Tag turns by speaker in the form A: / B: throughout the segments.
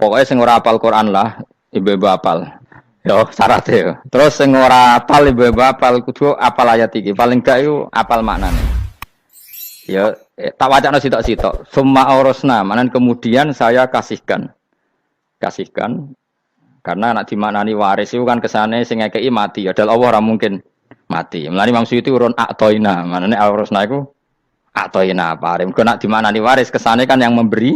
A: Pokoknya sing ora apal Quran lah, ibu-ibu apal. Yo syaratnya yo. Terus sing ora apal ibu-ibu apal kudu apal ayat iki. Paling gak yo apal maknane. Ya tak wacana sitok-sitok. Summa aurasna, manan kemudian saya kasihkan. Kasihkan karena nak dimaknani waris itu kan kesane sing ngekeki mati. Padahal Allah ora mungkin mati. Mulane Imam Suyuti urun atoina, manane aurasna iku atoina paring. Kok nak dimaknani waris kesane kan yang memberi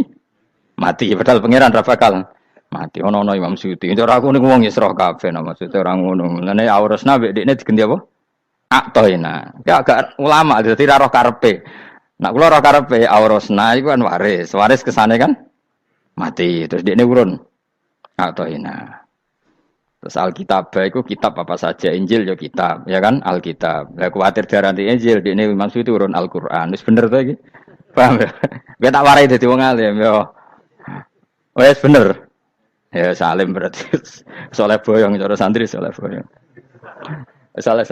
A: mati. Padahal pangeran ra bakal mati. Ono Imam Suyuti. Cara aku niku wong Isra kabeh maksudnya ora ngono. Mulane aurasna mbek dekne diganti apa? Atoina. Ya agak ulama dadi ra roh karepe. Nak kula ora karepe aurasna iku kan waris. Waris kesane kan mati. Terus dekne urun atoina. Terus Alkitab itu kitab apa saja, Injil ya kitab, ya kan Alkitab. Lah kuwatir darani Injil, dene maksud itu urun Al-Qur'an. Wis bener to iki? Paham ya? Gue tak warai dadi wong alim ya. Wis bener. Ya salim berarti. Soleh boyong cara santri soleh boyong. Soleh.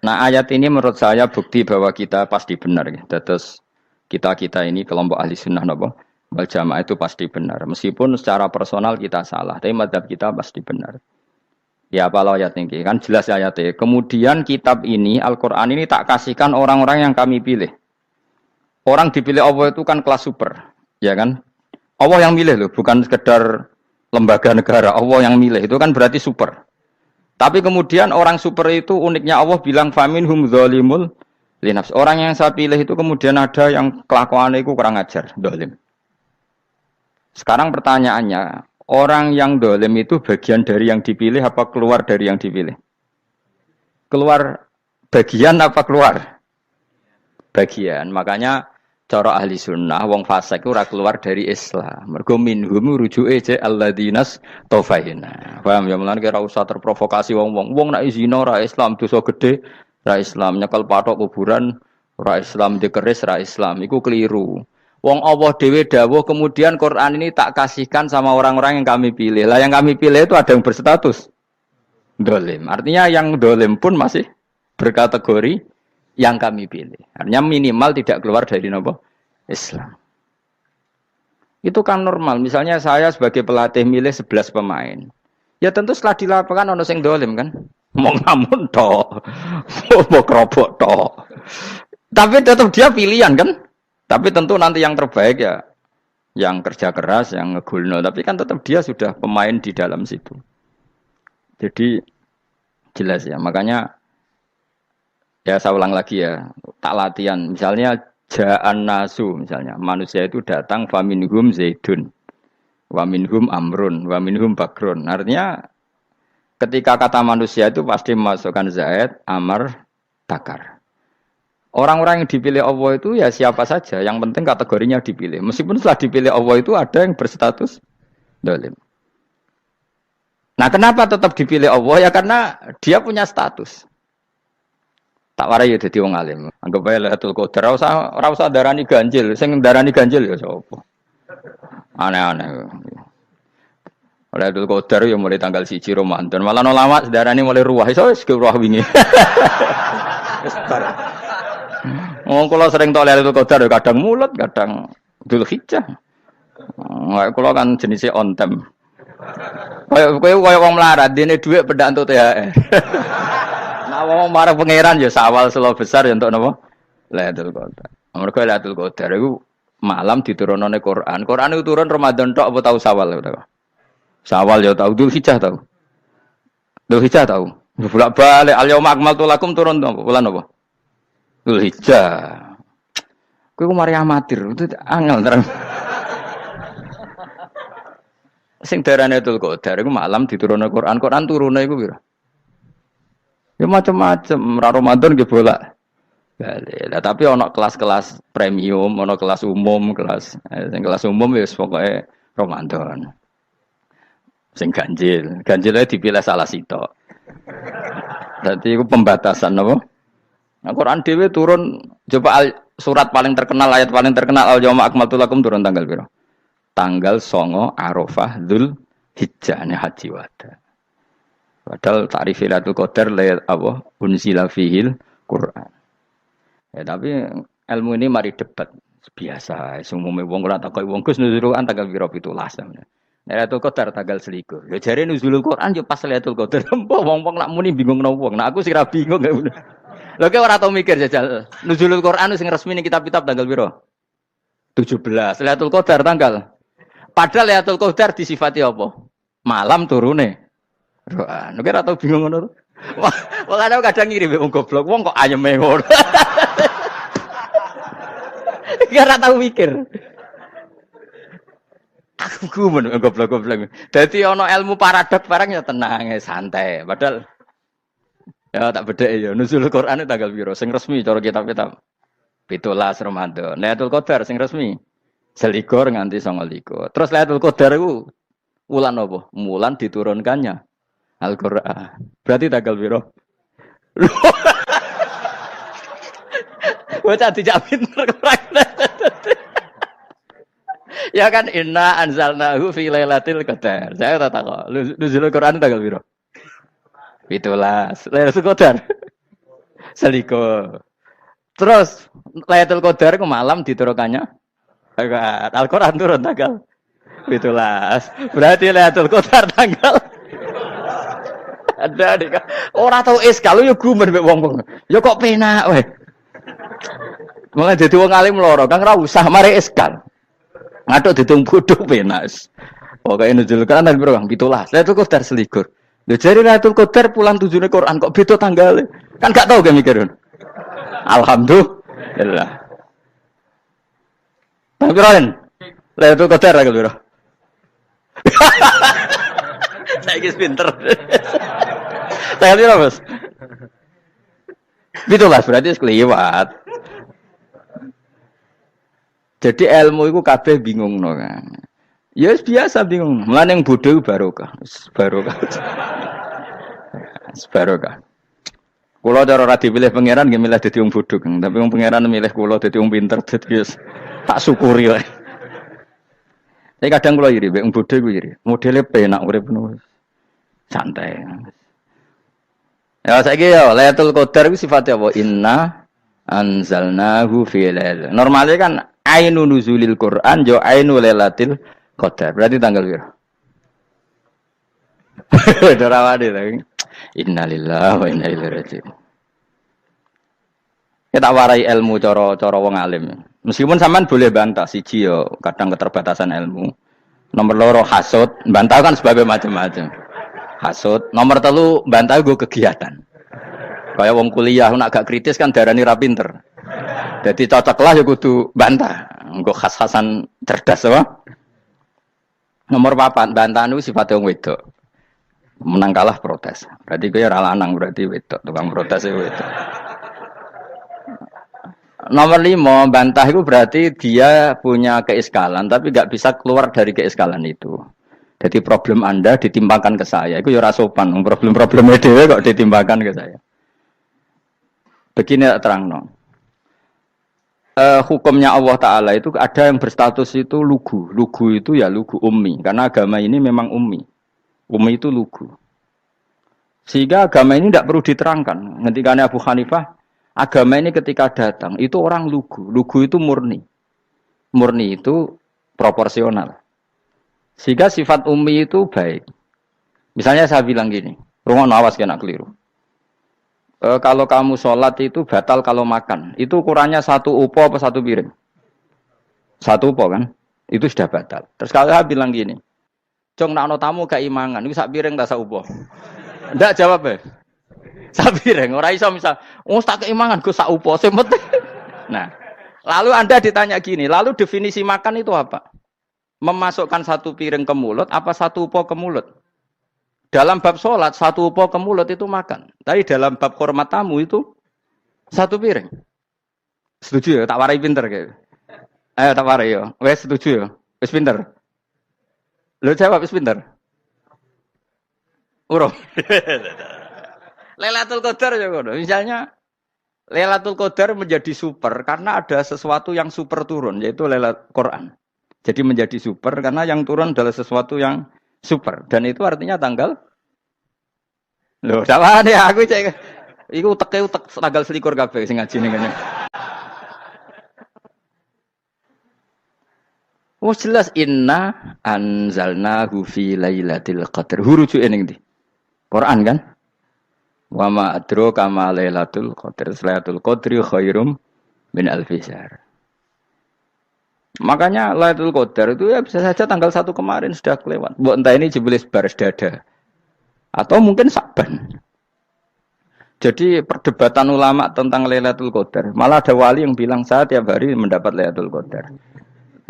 A: Nah, ayat ini menurut saya bukti bahwa kita pasti benar ya. Terus kita ini kelompok ahli sunnah napa? Wal jamaah itu pasti benar. Meskipun secara personal kita salah, tapi mazhab kita pasti benar. Ya apa ayat ini? Kan jelas ayatnya. Kemudian kitab ini, Al-Quran ini tak kasihkan orang-orang yang kami pilih. Orang dipilih Allah itu kan kelas super. Ya kan? Allah yang milih loh, bukan sekedar lembaga negara. Allah yang milih, itu kan berarti super. Tapi kemudian orang super itu uniknya Allah bilang, faminhum dzalimul linafs. Orang yang saya pilih itu kemudian ada yang kelakuannya itu kurang ajar, zalim. Sekarang pertanyaannya, orang yang dolim itu bagian dari yang dipilih apa keluar dari yang dipilih? Keluar bagian apa keluar? Bagian. Makanya cara ahli sunnah, wong fasik ora keluar dari Islam. Mergo minhum rujuke je alladinas tofahina. Paham ya, mulane ora usah terprovokasi wong-wong. Wong nek zina ora Islam, dosa gede ora Islam, nyekel patok kuburan ora Islam, dikeris ora Islam. Iku keliru. Wong Allah dhewe dawuh kemudian Quran ini tak kasihkan sama orang-orang yang kami pilih. Lah yang kami pilih itu ada yang berstatus dolim. Artinya yang dolim pun masih berkategori yang kami pilih. Artinya minimal tidak keluar dari Islam. Itu kan normal. Misalnya saya sebagai pelatih milih 11 pemain. Ya tentu setelah di lapangan ono sing dolim kan. Mau ngamun toh. Mau kerobok toh. Tapi tetap dia pilihan kan. Tapi tentu nanti yang terbaik ya yang kerja keras, yang ngegulno. Tapi kan tetap dia sudah pemain di dalam situ. Jadi jelas ya. Makanya ya saya ulang lagi ya. Tak latihan. Misalnya ja'an nasu. Misalnya manusia itu datang faminhum zaidun. Waminhum amrun. Waminhum bakrun. Artinya ketika kata manusia itu pasti memasukkan zaid, amr, bakar. Orang-orang yang dipilih Allah itu ya siapa saja, yang penting kategorinya dipilih. Meskipun setelah dipilih Allah itu ada yang berstatus dolim. Nah kenapa tetap dipilih Allah? Ya karena dia punya status. Tak warai ya jadi wong alim. Anggap aja Lailatul Qadar. Ora usah darani ganjil. Sing darani ganjil ya sapa? Aneh-aneh. Lailatul Qadar ya mulai tanggal 1 Ramadan. Malah ulama darani mulai ruwah. Iso wis ruwah wingi. Oh, kalau sering tolak itu Qadar kadang mulut, kadang Dzulhijjah. Kalau kan jenisnya on time. Kayak wong melarat, dene dhuwit pedak untuk THR. Nah, wong marah pangeran ya sawal selo besar ya untuk napa? Lailatul Qadar. Mergo Lailatul Qadar iku malam diturunane Quran. Quran itu turun Ramadan tok apa tau Sawal ya? Sawal ya tau, Dzulhijjah tau. Dzulhijjah tau. Bolak-balik al-yauma akmaltu lakum turun bulan apa? Dzulhijjah. Kowe ku mari amatir, itu angel terang. Sing darane Lailatul Qadar iku malam diturunne Quran. Quran turune iku pira? Ya macam-macam, ra Ramadan nggih bolak. Lah tapi ana kelas-kelas premium, ana kelas umum, sing kelas umum wis pokoke Ramadan. Sing ganjil, ganjile dipilih salah sitok. Dadi iku pembatasan apa? Nah, Quran dhewe turun coba surat paling terkenal, ayat paling terkenal al-yauma akmaltu lakum turun tanggal pira? Tanggal 9 Arafah Dzulhijjah haji wada. Padahal ta'rif Lailatul Qadar unzila fihil Quran. Ya tapi ilmu ini mari debat. Biasa, umume wong ora takoki wong Gus nuzul Quran tanggal piro 17. Lailatul Qadar tanggal 21. Ya jare nuzulul Quran yo pas Lailatul Qadar. Mbok wong-wong nak muni bingung nang wong. Nah aku sih ra bingung. Lho kowe ora tau mikir jajal. Nuzulul Quran sing resmi ning kitab-kitab tanggal piro? 17. Lailatul Qadar tanggal. Padahal Lailatul Qadar disifati apa? Malam turune. Quran. Nek ora tau bingung ngono. Wong kadang ngirim wong goblok, wong kok ayeme ngono. Ora tau mikir. Aku gumun goblok-goblok. Dadi ana ilmu paradok barang ya tenang, ya santai. Padahal ya tak bedhek ya nuzul Quran tanggal piro sing resmi cara kitab-kitab. 17 Ramadan. Lailatul Qadar sing resmi 21 nganti 29. Terus Lailatul Qadar iku wulan apa? Wulan diturunkannya Al-Qur'an. Berarti tanggal piro? Bocah dijak pinter ya kan inna anzalnahu fi lailatul qadar. Saya tak tahu. Nuzul Quran tanggal piro? 17. Lailatul Qadar. Seliko. Terus Lailatul Qadar ke malam diturunkannya Al-Qur'an turun tanggal 17. Berarti Lailatul Qadar tanggal ada dik. Ora tau kalau yo gumen mek wong-wong. Yo kok penak weh. Mulai dadi wong alim loro, Kang ora usah mari eskal. Ngatuk ditung bodho penak. Pokoke nuzul Quran piro Kang 17. Lailatul Qadar selikur. Lho jare Lailatul Qadar bulan 7 Quran kok beda tanggale. Kan gak tau ge mikir. Alhamdulillah. Tapi Ron, Lailatul Qadar lagi piro? Saiki pinter. Tanggal piro, Mas? 17 berarti kelewat. Jadi ilmu itu kabeh bingung no kan. Ya biasa bingung. Mulane yang bodho barokah. Barokah. Barokah. Kula cara ora dipilih pangeran nggih milih dadi wong bodho, tapi wong pangeran milih kula dadi wong pinter dadi tak syukuri wae. Tapi kadang kula iri wong bodho iku iri. Modele penak urip ngono. Santai. Ya saiki ya Lailatul Qadar iku sifatnya apa? Inna anzalnahu fi lailatul. Normalnya kan ainu nuzulil Quran jo ainu lailatul qadar. Berarti tanggal piro? Dorawade lagi. Innalillahi wa inna ilaihi raji'un. Kita warai ilmu cara wong alim. Meskipun sampean boleh bantah siji yo kadang keterbatasan ilmu. Nomor loro hasud, bantah kan sebab macam-macam. Hasud. Nomor 3 bantah gue kegiatan. Kayak wong kuliah nak agak kritis kan darani ra pinter. Jadi cocoklah ya kudu bantah. Engko khas-khasan cerdas apa? Nomor 4 bantahan itu sifatnya wong wedok. Menang kalah protes. Berarti kowe ora lanang berarti wedok, tukang protes itu wedok. Nomor 5 bantah itu berarti dia punya keiskalan tapi enggak bisa keluar dari keiskalan itu. Jadi problem Anda ditimbangkan ke saya. Itu ya ora sopan. Problem-problemnya dhewe kok ditimbangkan ke saya. Begini terangno. Hukumnya Allah Ta'ala itu ada yang berstatus itu lugu. Lugu itu ya lugu ummi. Karena agama ini memang ummi. Ummi itu lugu. Sehingga agama ini tidak perlu diterangkan. Ketika Abu Hanifah, agama ini ketika datang, itu orang lugu. Lugu itu murni. Murni itu proporsional. Sehingga sifat ummi itu baik. Misalnya saya bilang gini, rumah awas kena keliru. Kalau kamu sholat itu batal kalau makan. Itu ukurannya 1 upo apa 1 piring? 1 upo kan? Itu sudah batal. Terus kalau saya bilang gini, Cong nak no tamu keimangan, itu 1 piring tak 1 upo. Ndak jawab ya. 1 piring. Orang iso misal, tak keimangan gue 1 upo. Nah, lalu Anda ditanya gini, lalu definisi makan itu apa? Memasukkan 1 piring ke mulut, apa 1 upo ke mulut? Dalam bab sholat, 1 upo ke mulut itu makan. Tapi dalam bab hormat tamu itu 1 piring. Setuju ya? Tak warai pinter kayak. Ayo tak warai ya. Wes setuju ya? Wes pinter. Lo jawab wes pinter. Urung. Lailatul Qadar ya ngono. Misalnya Lailatul Qadar menjadi super karena ada sesuatu yang super turun yaitu Lailatul Quran. Jadi menjadi super karena yang turun adalah sesuatu yang super dan itu artinya tanggal. Loh, sawane aku cek. Iku utek tanggal 21 kabeh sing ngaji ning kene. Oh jelas inna anzalnahu fi lailatul qadar. Huruju ning ndi? Quran kan? Wa ma adraka ma lailatul qadar. Lailatul qadri khairum min alfi syahr. Makanya Lailatul Qadar itu ya bisa saja tanggal 1 kemarin sudah kelewat. Mbok entah ini jebelis baris dada. Atau mungkin Saban. Jadi perdebatan ulama tentang Lailatul Qadar. Malah ada wali yang bilang saya tiap hari mendapat Lailatul Qadar.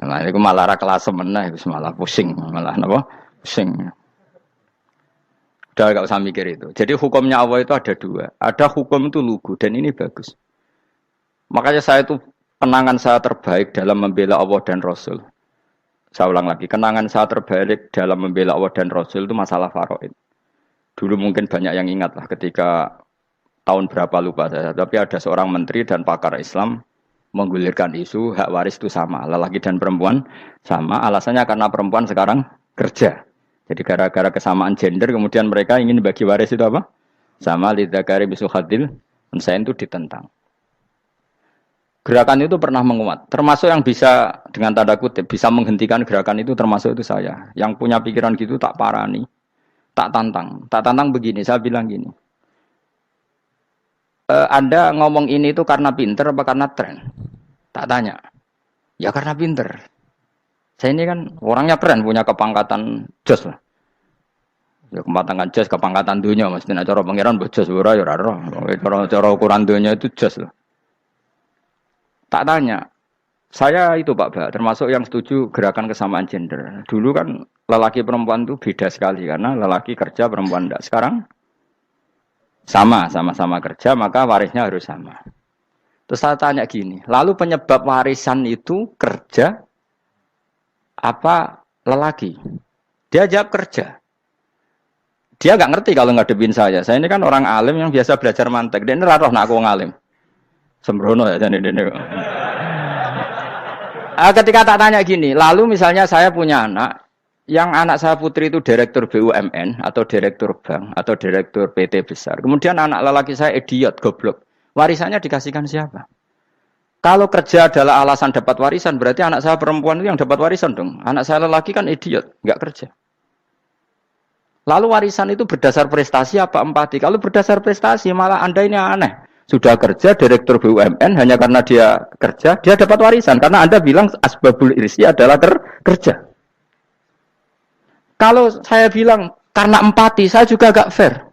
A: Nah, itu malah ra kelas meneh, malah pusing, malah napa? Pusing. Udah gak usah mikir itu. Jadi hukumnya Allah itu ada dua. Ada hukum itu lugu dan ini bagus. Makanya saya itu kenangan saya terbaik dalam membela Allah dan Rasul. Saya ulang lagi, kenangan saya terbaik dalam membela Allah dan Rasul itu masalah faraid. Dulu mungkin banyak yang ingat lah ketika tahun berapa lupa saya. Tapi ada seorang menteri dan pakar Islam menggulirkan isu hak waris itu sama. Lelaki dan perempuan sama. Alasannya karena perempuan sekarang kerja. Jadi gara-gara kesamaan gender kemudian mereka ingin bagi waris itu apa? Sama lidzakari bisu hadil. Saya itu ditentang. Gerakan itu pernah menguat, termasuk yang bisa dengan tanda kutip bisa menghentikan gerakan itu termasuk itu saya. Yang punya pikiran gitu tak parani, tak tantang begini. Saya bilang gini, Anda ngomong ini itu karena pinter apa karena tren? Tak tanya, ya karena pinter. Saya ini kan orangnya keren, punya kepangkatan jos lah. Ya kepangkatan jos, kepangkatan dunia, mestinya cara pangeran bojos ora ya ora. Cara ukuran dunia itu jos lah. Tak tanya, saya itu Pak Ba, termasuk yang setuju gerakan kesamaan gender. Dulu kan lelaki perempuan itu beda sekali karena lelaki kerja perempuan tidak. Sekarang sama-sama kerja maka warisnya harus sama. Terus saya tanya gini, lalu penyebab warisan itu kerja apa lelaki? Dia jawab kerja. Dia nggak ngerti kalau ngadepin saya. Saya ini kan orang alim yang biasa belajar mantek. Dia ini raro nak aku ngalim. Sembrono ya jadi ini. Ketika tak tanya gini, lalu misalnya saya punya anak, yang anak saya putri itu direktur BUMN atau direktur bank atau direktur PT besar. Kemudian anak lelaki saya idiot, goblok. Warisannya dikasihkan siapa? Kalau kerja adalah alasan dapat warisan, berarti anak saya perempuan itu yang dapat warisan dong. Anak saya lelaki kan idiot, nggak kerja. Lalu warisan itu berdasar prestasi apa empati? Kalau berdasar prestasi malah Anda ini aneh. Sudah kerja direktur BUMN hanya karena dia kerja, dia dapat warisan. Karena Anda bilang asbabul irsi adalah kerja. Kalau saya bilang karena empati, saya juga agak fair.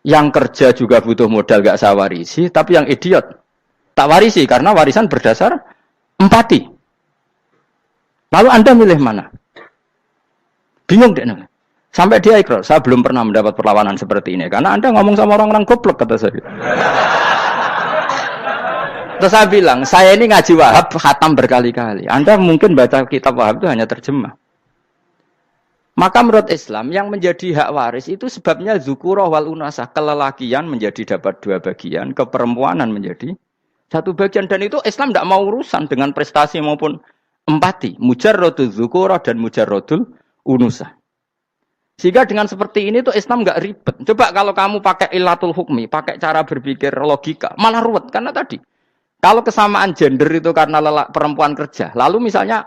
A: Yang kerja juga butuh modal gak saya warisi, tapi yang idiot tak warisi karena warisan berdasar empati. Lalu Anda milih mana? Bingung deh. Sampai dia ikrar, saya belum pernah mendapat perlawanan seperti ini. Karena Anda ngomong sama orang-orang goblok, kata saya. Terus saya bilang, saya ini ngaji Wahab, khatam berkali-kali. Anda mungkin baca kitab Wahab itu hanya terjemah. Maka menurut Islam, yang menjadi hak waris itu sebabnya zukurah wal unasah. Kelelakian menjadi dapat 2 bagian, keperempuanan menjadi 1 bagian. Dan itu Islam tidak mau urusan dengan prestasi maupun empati. Mujarrodul zukurah dan mujarrodul unusah. Sehingga dengan seperti ini tuh Islam nggak ribet. Coba kalau kamu pakai ilatul hukmi, pakai cara berpikir logika, malah ruwet. Karena tadi, kalau kesamaan gender itu karena perempuan kerja, lalu misalnya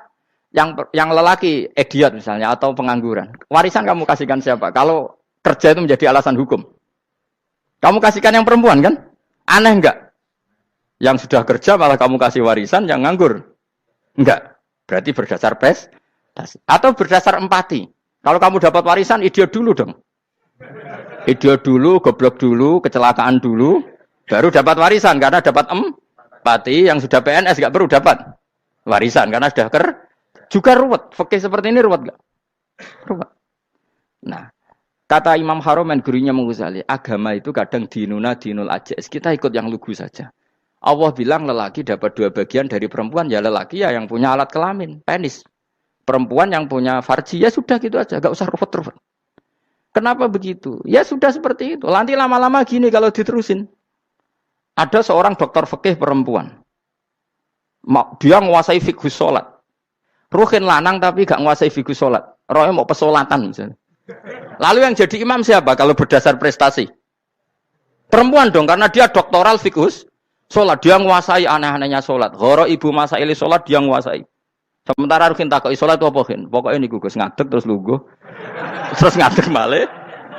A: yang lelaki idiot misalnya atau pengangguran, warisan kamu kasihkan siapa? Kalau kerja itu menjadi alasan hukum, kamu kasihkan yang perempuan kan? Aneh nggak? Yang sudah kerja malah kamu kasih warisan yang nganggur? Enggak. Berarti berdasar prestasi atau berdasar empati. Kalau kamu dapat warisan, idiot dulu dong. Idiot dulu, goblok dulu, kecelakaan dulu, baru dapat warisan. Karena dapat empati, yang sudah PNS gak perlu dapat warisan. Karena sudah juga ruwet. Fikih seperti ini ruwet gak? Ruwet. Nah, kata Imam Haromen, gurunya Ghazali, agama itu kadang dinul ajais. Kita ikut yang lugu saja. Allah bilang lelaki dapat 2 bagian dari perempuan, ya lelaki ya yang punya alat kelamin, penis. Perempuan yang punya farji, ya sudah gitu aja, gak usah ruwet-ruwet. Kenapa begitu? Ya sudah seperti itu. Nanti lama-lama gini kalau diterusin. Ada seorang dokter fikih perempuan. Dia menguasai fikih sholat. Ruhin lanang tapi gak menguasai fikih sholat. Rohnya mau pesolatan misalnya. Lalu yang jadi imam siapa kalau berdasar prestasi? Perempuan dong, karena dia doktoral fikih sholat. Dia menguasai aneh-anehnya sholat. Horo ibu masaili sholat dia menguasai. Sementara Rukin takoki salat apa Kin? Pokoke niku Gus ngadeg terus lungguh. Terus ngadeg malih.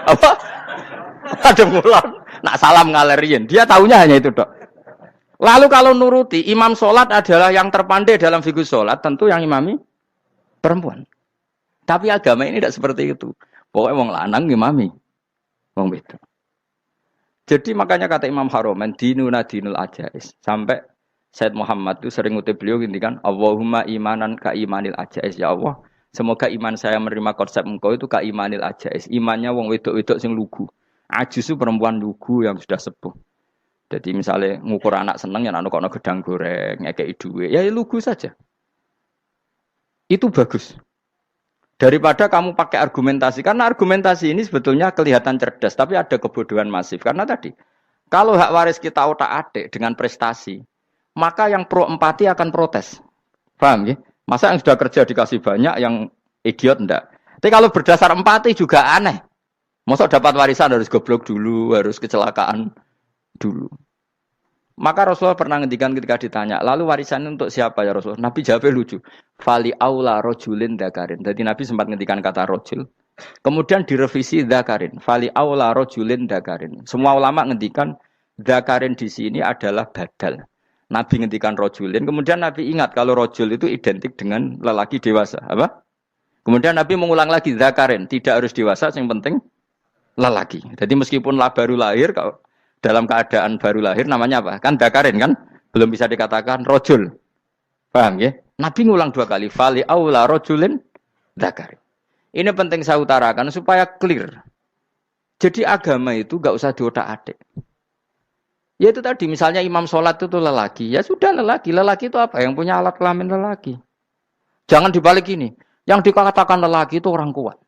A: Apa? Ada ngulon. Nak salam ngalerian. Dia tahunya hanya itu, Dok. Lalu kalau nuruti imam sholat adalah yang terpandai dalam fikih sholat, tentu yang imami perempuan. Tapi agama ini tidak seperti itu. Pokoknya wong lanang imami, wong wedok. Jadi makanya kata Imam Haromen, dinuna dinul ajais. Sampai Said Muhammad itu sering ngutip beliau gini kan, Allahumma imanan ka imanil ajais. Ya Allah, semoga iman saya menerima konsep engkau itu ka imanil ajais. Imannya wong wedok-wedok sing lugu. Ajis itu perempuan lugu yang sudah sepuh. Jadi misalnya ngukur anak seneng ya anak kono gedang goreng, ngekei duwe, ya lugu saja. Itu bagus. Daripada kamu pakai argumentasi, karena argumentasi ini sebetulnya kelihatan cerdas, tapi ada kebodohan masif. Karena tadi, kalau hak waris kita otak-atik dengan prestasi, maka yang pro empati akan protes. Paham ya? Masa yang sudah kerja dikasih banyak, yang idiot enggak? Tapi kalau berdasar empati juga aneh. Masa dapat warisan harus goblok dulu, harus kecelakaan dulu. Maka Rasulullah pernah ngendikan ketika ditanya, lalu warisan untuk siapa ya Rasulullah? Nabi jawabnya lucu. Fali aula rojulin dakarin. Jadi Nabi sempat ngendikan kata rojul. Kemudian direvisi dakarin. Fali aula rojulin dakarin. Semua ulama ngendikan dakarin di sini adalah badal. Nabi ngendikan rojulin. Kemudian Nabi ingat kalau rojul itu identik dengan lelaki dewasa. Apa? Kemudian Nabi mengulang lagi dakarin. Tidak harus dewasa, yang penting lelaki. Jadi meskipun baru lahir, kalau dalam keadaan baru lahir namanya apa? Kan dakarin kan? Belum bisa dikatakan rojul. Paham ya? Nabi ngulang 2 kali. Fali aula rojulin dakarin. Ini penting saya utarakan supaya clear. Jadi agama itu gak usah diotak-atik. Ya itu tadi misalnya imam sholat itu lelaki. Ya sudah lelaki. Lelaki itu apa? Yang punya alat kelamin lelaki. Jangan dibalik ini. Yang dikatakan lelaki itu orang kuat.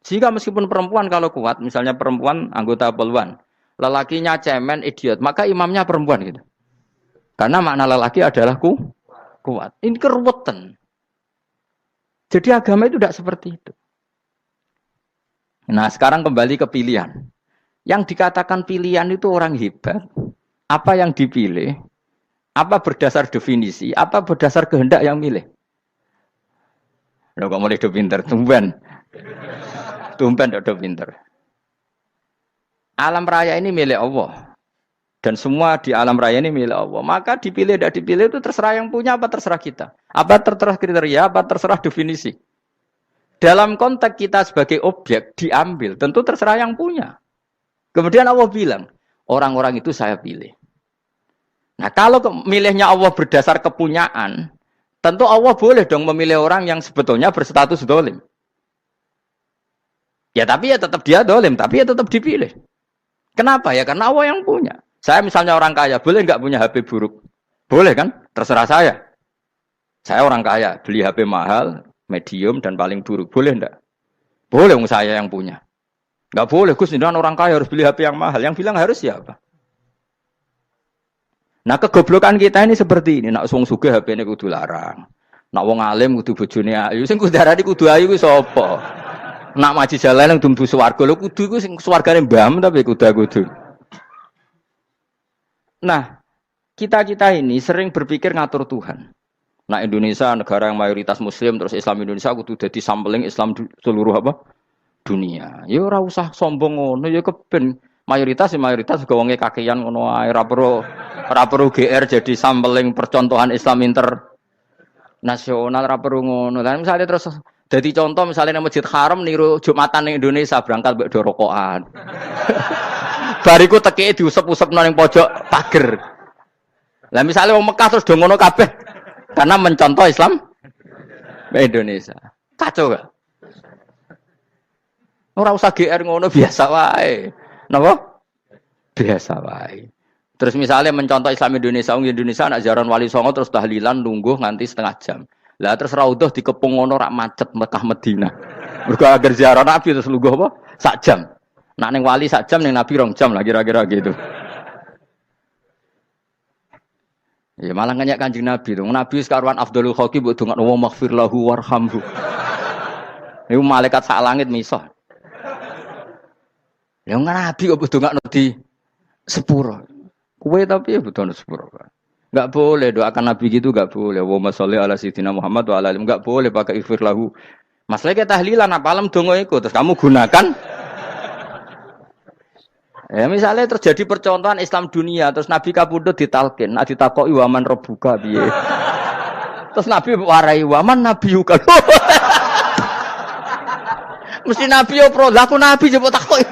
A: Sehingga meskipun perempuan kalau kuat, misalnya perempuan anggota poluan, lelakinya cemen, idiot, maka imamnya perempuan gitu. Karena makna lelaki adalah kuat. Ini keruwetan. Jadi agama itu tidak seperti itu. Nah sekarang kembali ke pilihan. Yang dikatakan pilihan itu orang hebat. Apa yang dipilih? Apa berdasar definisi? Apa berdasar kehendak yang milih? Loh kok mulai do pinter, Tumben do pinter. Alam raya ini milik Allah. Dan semua di alam raya ini milik Allah. Maka dipilih tidak dipilih itu terserah yang punya apa terserah kita. Apa terserah kriteria, apa terserah definisi. Dalam konteks kita sebagai objek diambil, tentu terserah yang punya. Kemudian Allah bilang, orang-orang itu saya pilih. Nah kalau milihnya Allah berdasar kepunyaan, tentu Allah boleh dong memilih orang yang sebetulnya berstatus dolim. Ya tapi ya tetap dia dolim, tapi ya tetap dipilih. Kenapa ya? Karena Allah yang punya. Saya misalnya orang kaya, boleh nggak punya HP buruk? Boleh kan? Terserah saya. Saya orang kaya, beli HP mahal, medium, dan paling buruk. Boleh enggak? Boleh saya yang punya. Nggak boleh, Gus, ini orang kaya harus beli HP yang mahal. Yang bilang harus siapa? Nah kegoblokan kita ini seperti ini. Nak wong sugih HP ini kudu larang. Nak wong alim kudu bojone ayu. Sing kudu darani kudu ayu ku sapa? Nak maji jalan yang dumbu swarga lho kudu iku sing swargane mbam tapi kudu. Nah, kita ini sering berpikir ngatur Tuhan. Nah, Indonesia negara yang mayoritas muslim terus Islam Indonesia kudu dadi sampling Islam seluruh apa? Dunia. Ya ora usah sombong ngono ya keben mayoritas juga wonge kakean ngono ae ora perlu GR jadi sampling percontohan Islam internasional ora perlu ngono. Lah misalnya terus jadi contoh misalnya di Masjid Haram niru Jumatan di Indonesia berangkat mbek do rokokan. Bariku teki diusep-usep nang pojok pager. Lah misalnya wong Mekah terus do ngono kabeh karena mencontoh Islam Indonesia. Kacau gak? Ora usah GR ngono biasa wae. Napa? Biasa wae. Terus misalnya mencontoh Islam Indonesia, Indonesia nak ziarah Wali Songo terus tahlilan nunggu nganti setengah jam. Lah terus raudhah dikepung ngono rak macet Mekah Madinah. Mergo agar ziarah Nabi terus lungguh apa? Sak jam. Nak ning wali sak jam ning Nabi 2 jam lah kira-kira gitu. Ya malah nganyak Kanjeng Nabi to. Nabi sekaruan Afdhalul Khalqi mbok dongakno wa maghfir lahu warhamhu. Niku malaikat sak langit misah. Ya Nabi kok mbok dongakno di sepuro. Kowe tapi ya butuh sepuro. Enggak boleh doakan Nabi gitu enggak boleh. Allahumma sholli ala sayyidina Muhammad wa ala alihi. Enggak boleh pakai ighfir lahu. Masalahnya kita tahlilan apa alam dongo iku terus kamu gunakan ya misalnya terjadi percontohan Islam dunia terus Nabi kapundhut ditalkin, nah ditakoki waman rabbuka piye. Terus Nabi warai waman nabiyuka. Mesti Nabi yo pro, lah aku Nabi coba takoki.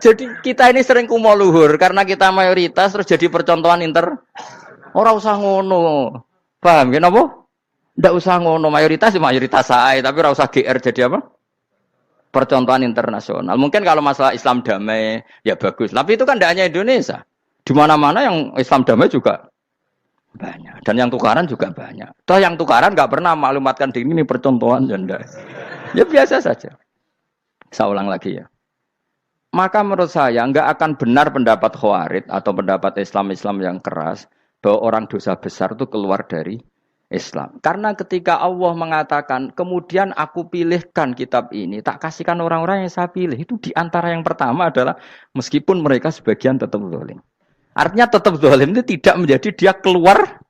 A: Jadi kita ini sering kumo luhur karena kita mayoritas terus jadi percontohan ora usah ngono. Paham ya napa? Ndak usah ngono mayoritas saya tapi ora usah GR jadi apa? Percontohan internasional. Mungkin kalau masalah Islam damai ya bagus. Tapi itu kan tidak hanya Indonesia. Di mana-mana yang Islam damai juga banyak. Dan yang tukaran juga banyak. Toh yang tukaran nggak pernah maklumatkan diri ini percontohan janda. Ya biasa saja. Saya ulang lagi ya. Maka menurut saya nggak akan benar pendapat Khawarij atau pendapat Islam yang keras bahwa orang dosa besar itu keluar dari Islam. Karena ketika Allah mengatakan, kemudian aku pilihkan kitab ini, tak kasihkan orang-orang yang saya pilih. Itu diantara yang pertama adalah, meskipun mereka sebagian tetap zalim. Artinya tetap zalim itu tidak menjadi dia keluar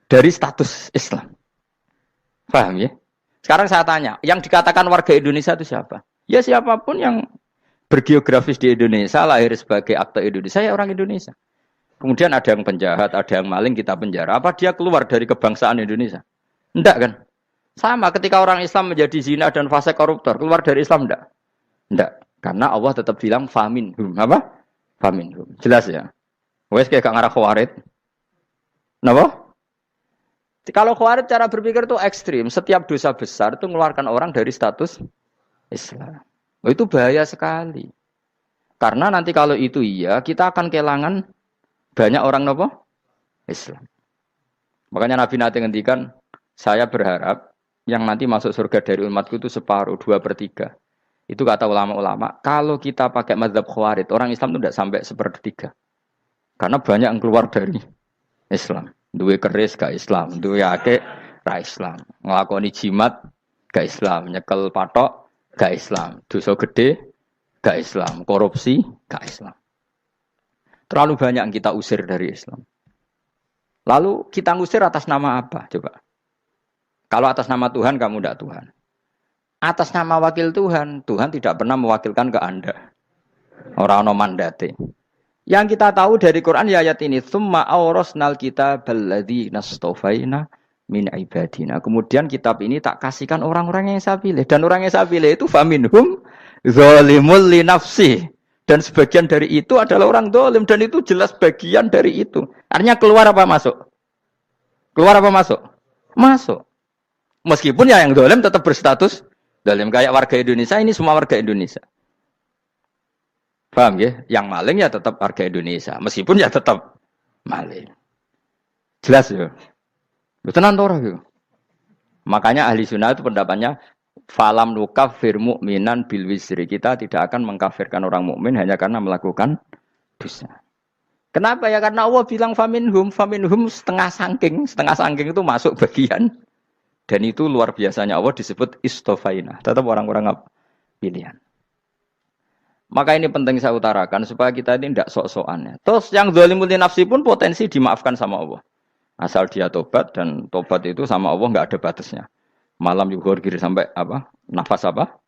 A: dari status Islam. Paham ya? Sekarang saya tanya, yang dikatakan warga Indonesia itu siapa? Ya siapapun yang bergeografis di Indonesia, lahir sebagai akte Indonesia, ya orang Indonesia. Kemudian ada yang penjahat, ada yang maling, kita penjara. Apa dia keluar dari kebangsaan Indonesia? Enggak kan? Sama ketika orang Islam menjadi zina dan fase koruptor, keluar dari Islam enggak? Enggak. Karena Allah tetap bilang faminhum. Apa? Faminhum. Jelas ya? Wes kayak gak ngarah Khawarij. Napa? Kalau Khawarij cara berpikir itu ekstrim. Setiap dosa besar itu mengeluarkan orang dari status Islam. Oh, itu bahaya sekali. Karena nanti kalau itu iya, kita akan kehilangan banyak orang nopo Islam. Makanya Nabi nanti ngendikan, saya berharap yang nanti masuk surga dari umatku itu separuh, 2/3. Itu kata ulama-ulama. Kalau kita pakai mazhab Khawarij, orang Islam itu tidak sampai 1/3. Karena banyak yang keluar dari Islam. Duwe keris gak Islam, duwe akeh ra Islam. Nglakoni jimat gak Islam, nyekel patok gak Islam, dosa gede gak Islam, korupsi gak Islam. Terlalu banyak yang kita usir dari Islam. Lalu kita ngusir atas nama apa? Coba. Kalau atas nama Tuhan, kamu tidak Tuhan. Atas nama wakil Tuhan, Tuhan tidak pernah mewakilkan ke Anda. Orang-orang mandate. Yang kita tahu dari Quran ya ayat ini, tsumma awrasnal kitabal ladzina istafaina min ibadina. Kemudian kitab ini tak kasihkan orang-orang yang saya pilih. Dan orang yang saya pilih itu faminhum zalimul li nafsihi. Dan sebagian dari itu adalah orang dolim. Dan itu jelas bagian dari itu. Artinya keluar apa masuk? Keluar apa masuk? Masuk. Meskipun ya yang dolim tetap berstatus dolim. Kayak warga Indonesia, ini semua warga Indonesia. Paham ya? Yang maling ya tetap warga Indonesia. Meskipun ya tetap maling. Jelas ya? Tenan ora ya? Makanya ahli sunnah itu pendapatnya falam nukafir mu'minan bil wisri. Kita tidak akan mengkafirkan orang mukmin hanya karena melakukan dosa. Kenapa ya? Karena Allah bilang faminhum setengah sangking itu masuk bagian. Dan itu luar biasanya Allah disebut istofaina. Tetap orang-orang pilihan. Maka ini penting saya utarakan supaya kita ini tidak sok-sokan ya. Terus yang zalimul nafsi pun potensi dimaafkan sama Allah. Asal dia tobat dan tobat itu sama Allah enggak ada batasnya. Malam yuhur kiri sampai apa? Nafas apa?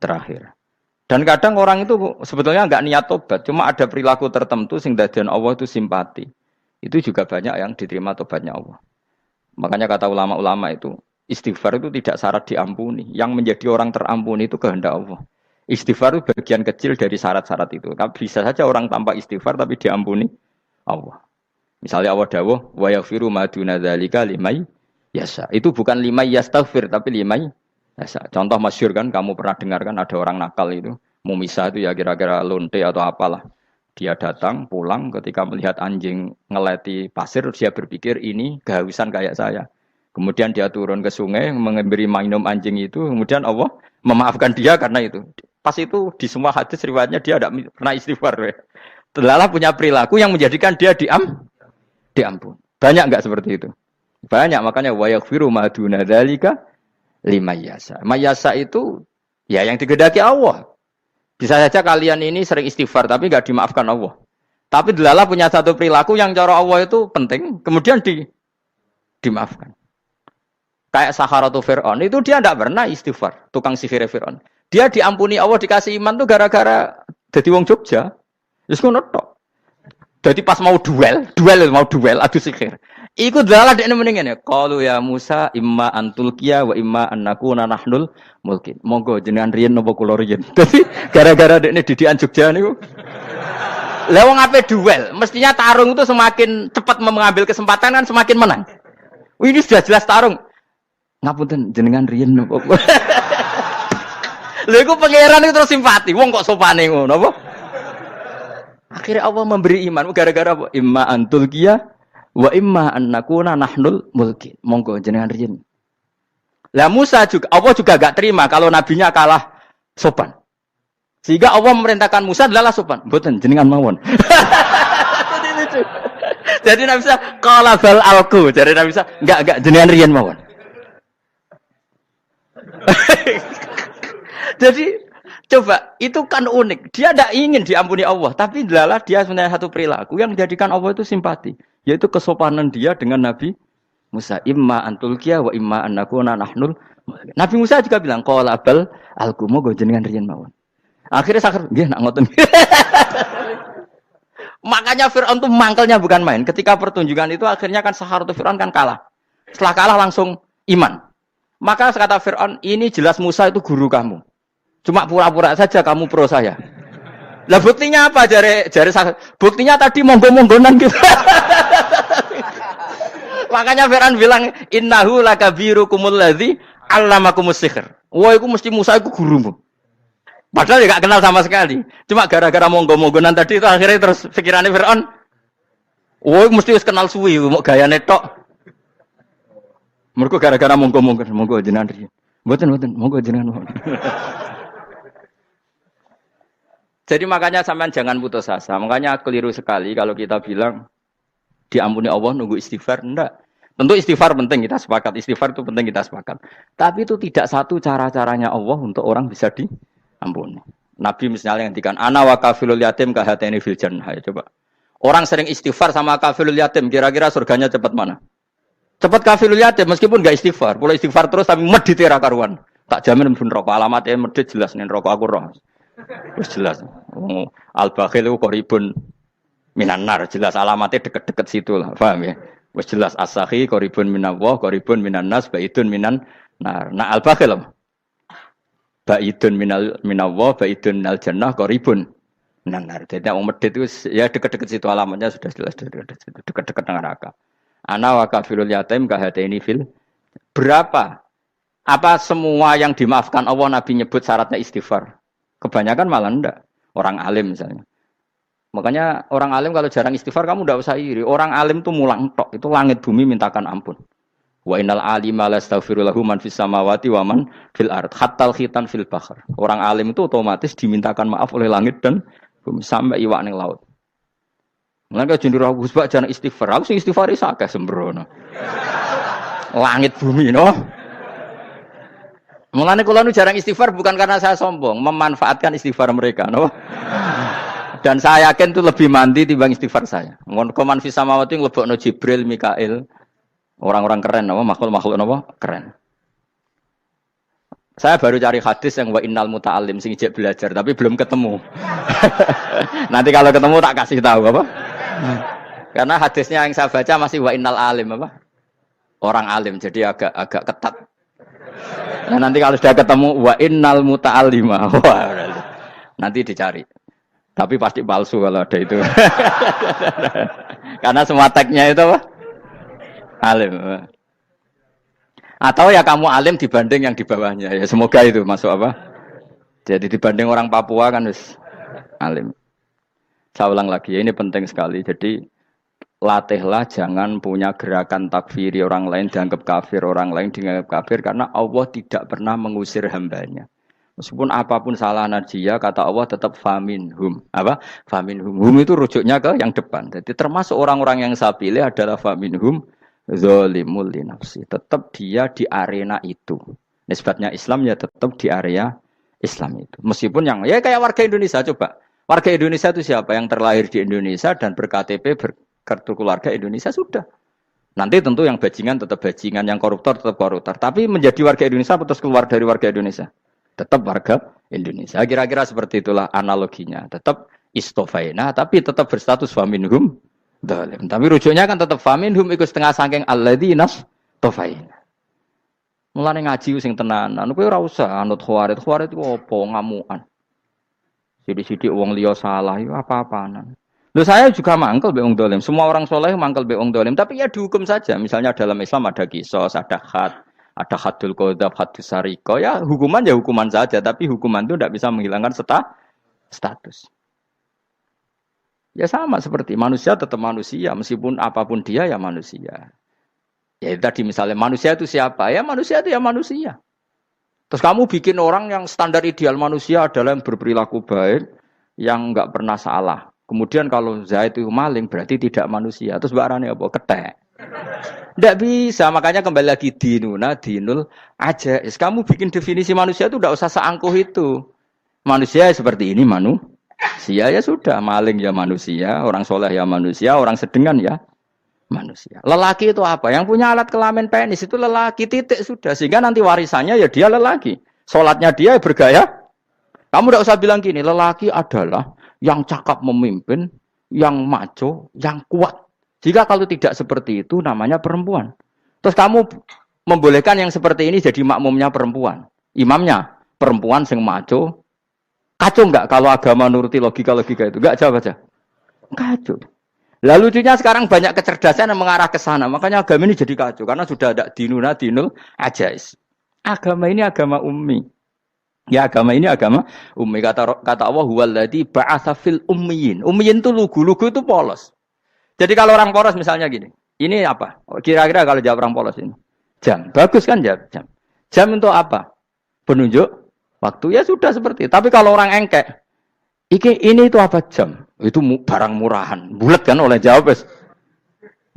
A: Terakhir. Dan kadang orang itu sebetulnya enggak niat tobat, cuma ada perilaku tertentu sing dadian Allah itu simpati. Itu juga banyak yang diterima tobatnya Allah. Makanya kata ulama-ulama itu, istighfar itu tidak syarat diampuni. Yang menjadi orang terampuni itu kehendak Allah. Istighfar itu bagian kecil dari syarat-syarat itu. Tapi bisa saja orang tanpa istighfar tapi diampuni Allah. Misalnya Allah dawuh, wa yaghfiru ma duna dzalika liman yasha. Itu bukan liman yastaghfir tapi liman yasha. Contoh masyhur kan kamu pernah dengar kan ada orang nakal itu, mau misah itu ya kira-kira lonte atau apalah. Dia datang pulang ketika melihat anjing ngeleti pasir dia berpikir ini kehausan kayak saya. Kemudian dia turun ke sungai memberi minum anjing itu, kemudian Allah memaafkan dia karena itu. Pas itu di semua hadis riwayatnya dia tidak pernah istighfar. Telah punya perilaku yang menjadikan dia diampun. Banyak enggak seperti itu? Banyak, makanya wa yaghfiru ma duna dzalika liman yasha. Mayasa itu ya yang digedaki Allah. Bisa saja kalian ini sering istighfar tapi enggak dimaafkan Allah. Tapi delala punya satu perilaku yang cara Allah itu penting, kemudian dimaafkan. Kayak Saharatu Fir'aun, itu dia tidak pernah istighfar, tukang sihir Fir'aun. Dia diampuni Allah, dikasih iman tuh gara-gara jadi wong Jogja. Terus ngono tok. Jadi pas mau duel adu sihir. Iku delala dekne mendingan ya. Qalu ya Musa imma antulkiya wa imma annakuna nahnul mulkin. Monggo jenengan riyen napa kula riyen. Dadi gara-gara dekne didikan Jogja niku. Lah wong ape duel, mestinya tarung itu semakin cepat mengambil kesempatan kan semakin menang. Ini sudah jelas tarung. Ngapunten jenengan riyen napa. Lha iku pangeran itu terus simpati. Wong kok sopane ngono apa? Akhirnya Allah memberi iman gara-gara apa? Imma antul kia wa imma annakuna nahnul mulkin. Monggo jenengan riyen. Lah Musa juga Allah juga gak terima kalau nabinya kalah sopan. Sehingga Allah memerintahkan Musa adalah sopan. Mboten jenengan mawon. Jadi Nabi Musa qala bal alqu. Jadi Nabi Musa enggak jenengan riyen mawon. Jadi coba itu kan unik. Dia tidak ingin diampuni Allah, tapi adalah dia sebenarnya satu perilaku yang menjadikan Allah itu simpati, yaitu kesopanan dia dengan Nabi Musa. Imma antulkiya wa imma annakuna nahnul. Nabi Musa juga bilang qala bal alqu moga jenengan riyen mawon. Akhirnya sakar nggih nak ngoten. Makanya Fir'aun itu mangkelnya bukan main. Ketika pertunjukan itu akhirnya kan Saharatu Fir'aun kan kalah. Setelah kalah langsung iman. Maka kata Fir'aun, ini jelas Musa itu guru kamu. Cuma pura-pura saja kamu pro saya. Lah buktinya apa? Jare buktinya tadi monggo-monggonan gitu. Makanya Fir'aun bilang innahu lakabirukumul ladzi 'allamakumus sihr. Wah, iku mesti Musa iku gurumu. Padahal ya gak kenal sama sekali. Cuma gara-gara monggo-monggonan tadi itu akhirnya terus pikirannya Fir'aun. Wah, mesti wis kenal suwi mau gayane tok. Mergo gara-gara monggo-monggon, monggo jenengan riyen. Mboten, monggo jenengan. Jadi makanya sampean jangan putus asa. Makanya keliru sekali kalau kita bilang diampuni Allah nunggu istighfar. Enggak. Tentu istighfar penting, kita sepakat. Istighfar itu penting, kita sepakat. Tapi itu tidak satu cara-caranya Allah untuk orang bisa diampuni. Nabi misalnya ngendikan ana wa kafilul yatim kahateni fil jannah. Ya, coba. Orang sering istighfar sama kafilul yatim, kira-kira surganya cepat mana? Cepat kafilul yatim meskipun enggak istighfar. Boleh istighfar terus tapi medit ra karuan. Tak jamin pun rokok alamatnya medit jelas nih rokok aku roh. Wis jelas. Al-bakhil itu qoribun minan nar, jelas alamatnya deket-deket situ lah, paham ya? Wis jelas as-sakhi qoribun minallah, qoribun minan nas, baidun minan nar. Nah al-bakhil baidun minallah, baidun minal jannah, qoribun minan nar. Jadi wong medhit itu ya deket-deket situ alamatnya sudah jelas deket-deket dengan neraka. Ana wa kafilul yatim kahataini fil. Berapa? Apa semua yang dimaafkan Allah Nabi nyebut syaratnya istighfar? Kebanyakan malah enggak. Orang alim misalnya. Makanya orang alim kalau jarang istighfar kamu enggak usah iri. Orang alim tuh mulang tok. Itu langit bumi mintakan ampun. Wa innal alima lastaghfiru lahu man fis samawati wa man fil ard. Hattal khitan fil bahr. Orang alim itu otomatis dimintakan maaf oleh langit dan bumi sampai iwak ning laut. Mulane jenenge Gus Bak jarang istighfar. Aku sing istighfar is akeh sembrono. Langit bumi no. Mulane kula nu jarang istighfar bukan karena saya sombong, memanfaatkan istighfar mereka, no? Dan saya yakin itu lebih mandi timbang istighfar saya. Ngon koman fi samawati nglebokno Jibril, Mikail, orang-orang keren, no? Makhluk-makhluk no? Keren. Saya baru cari hadis yang wa innal muta'allim sing ijek belajar tapi belum ketemu. Nanti kalau ketemu tak kasih tahu apa? Karena hadisnya yang saya baca masih wa innal alim apa? Orang alim jadi agak ketat. Nah, nanti kalau sudah ketemu wa innal muta'allima. Wah, nanti dicari. Tapi pasti palsu kalau ada itu. Karena semua tagnya itu apa? Alim. Atau ya kamu alim dibanding yang di bawahnya. Ya semoga itu masuk apa? Jadi dibanding orang Papua kan harus alim. Saya ulang lagi, ini penting sekali. Jadi latihlah jangan punya gerakan takfiri orang lain dianggap kafir, orang lain dianggap kafir karena Allah tidak pernah mengusir hambanya. Meskipun apapun salah dia, kata Allah tetap faminhum. Apa? Faminhum. Hum itu rujuknya ke yang depan. Jadi termasuk orang-orang yang saya pilih adalah faminhum zalimul li nafsi. Tetap dia di arena itu. Nisbatnya Islam ya tetap di area Islam itu. Meskipun yang ya kayak warga Indonesia coba. Warga Indonesia itu siapa? Yang terlahir di Indonesia dan ber-KTP, berkartu keluarga Indonesia sudah. Nanti tentu yang bajingan tetap bajingan, yang koruptor tetap koruptor. Tapi menjadi warga Indonesia atau keluar dari warga Indonesia? Tetap warga Indonesia. Kira-kira seperti itulah analoginya. Tetap istofaina, tapi tetap berstatus faminhum dhalim. Tapi rujuknya kan tetap faminhum ikut setengah sangking alladzinas tofaina. Mulane ngaji sing tenanan, kowe ora usah anut khawarit. Khawarit itu apa ngamukan. Sidik-sidik wong liya salah itu apa-apaan. Loh saya juga mangkel be wong dolim. Semua orang soleh mangkel be wong dolim. Tapi ya dihukum saja. Misalnya dalam Islam ada kisos, ada ada hadul qadzaf, hadus sariko. Ya hukuman saja. Tapi hukuman itu tidak bisa menghilangkan status. Ya sama seperti manusia tetap manusia. Meskipun apapun dia ya manusia. Ya tadi misalnya manusia itu siapa? Ya manusia itu ya manusia. Terus kamu bikin orang yang standar ideal manusia adalah yang berperilaku baik, yang enggak pernah salah. Kemudian kalau Zaid itu maling berarti tidak manusia. Terus barangnya apa? Ketek. Tidak bisa. Makanya kembali lagi dinul aja. Kamu bikin definisi manusia itu tidak usah seangkuh itu. Manusia seperti ini manusia ya sudah. Maling ya manusia, orang soleh ya manusia, orang sedengan ya manusia. Lelaki itu apa? Yang punya alat kelamin penis itu lelaki, titik sudah. Sehingga nanti warisannya ya dia lelaki. Sholatnya dia bergaya. Kamu tidak usah bilang gini, lelaki adalah yang cakap memimpin, yang maco, yang kuat. Jika kalau tidak seperti itu namanya perempuan. Terus kamu membolehkan yang seperti ini jadi makmumnya perempuan. Imamnya perempuan sing maco. Kacau enggak kalau agama nuruti logika-logika itu? Enggak jawab aja. Kacau. Lalu lucunya sekarang banyak kecerdasan yang mengarah ke sana. Makanya agama ini jadi kacau. Karena sudah ada dinul ajais. Agama ini agama ummi. Ya agama ini agama ummi. Kata Allah huwallazi ba'atsa fil ummiyin. Ummiyin itu lugu itu polos. Jadi kalau orang polos misalnya gini. Ini apa? Kira-kira kalau jawab orang polos ini. Jam. Bagus kan jam? Jam untuk apa? Penunjuk waktu. Ya sudah seperti itu. Tapi kalau orang engkek. Ini itu apa jam? Itu barang murahan. Bulat kan oleh jawab.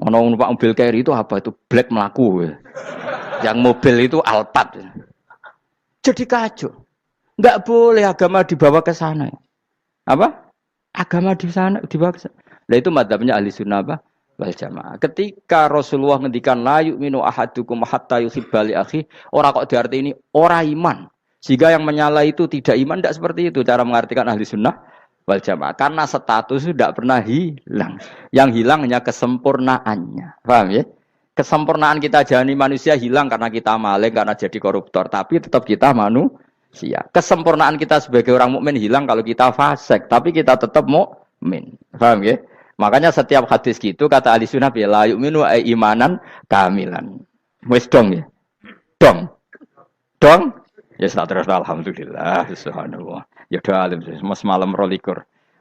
A: Ono numpak mobil carry itu apa? Itu black melaku. Yang mobil itu Alphard. Jadi kacau. Enggak boleh agama dibawa ke sana. Apa? Agama di sana dibawa ke sana. Nah itu madzhabnya ahli sunnah apa? Wal jamaah. Ketika Rasulullah ngendikan la yu'minu ahadukum hatta yuhibba li akhi, ora kok diarti ini ora iman. Sehingga yang menyala itu tidak iman, tidak seperti itu cara mengartikan ahli sunnah wal jamaah. Karena status itu tidak pernah hilang. Yang hilang hanya kesempurnaannya. Paham ya? Kesempurnaan kita jadi manusia hilang karena kita maling, karena jadi koruptor. Tapi tetap kita manusia. Kesempurnaan kita sebagai orang mukmin hilang kalau kita fasik. Tapi kita tetap mukmin. Paham ya? Makanya setiap hadis gitu kata ahli sunnah ya la yu'minu imanan kamilan. Wis dong ya. Dong. Ya terus alhamdulillah subhanallah. Ya udah alim mas malam 12.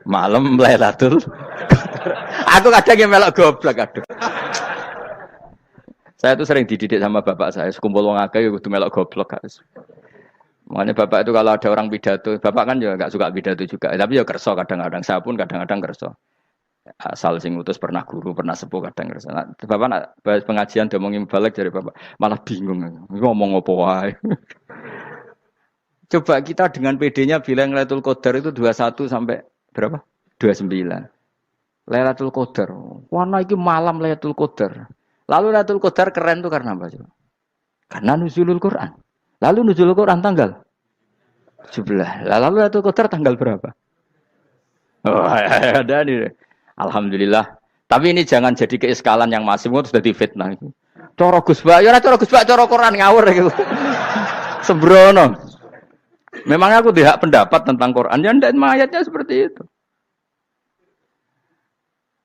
A: Malam Lailatul. Aku kadang yang melok goblok aduh. Saya tuh sering dididik sama bapak saya, sekumpul wong akeh ya kudu melok goblok guys. Makanya bapak itu kalau ada orang pidato, bapak kan juga enggak suka pidato juga, tapi ya kerso kadang-kadang, saya pun kadang-kadang kerso. Asal sing utus pernah guru, pernah sepuh kadang kerso. Nah, bapak nak bahas pengajian diomongin balik dari bapak, malah bingung. Ngomong apa wae. Coba kita dengan PD-nya bilang Lailatul Qadar itu 21 sampai berapa? 29. Lailatul Qadar. Warna iki malam Lailatul Qadar. Lalu Lailatul Qadar keren tuh karena apa coba? Karena nuzulul Quran. Lalu nuzulul Quran tanggal 17. Lalu Lailatul Qadar tanggal berapa? Oh, ada nih. Alhamdulillah. Tapi ini jangan jadi keiskalan yang masif itu sudah difitnah. Coro Gus Bak, ya coro Gus Bak, coro Quran ngawur gitu. Sembrono. Memangnya aku tidak pendapat tentang Quran, ya ndak ayatnya seperti itu.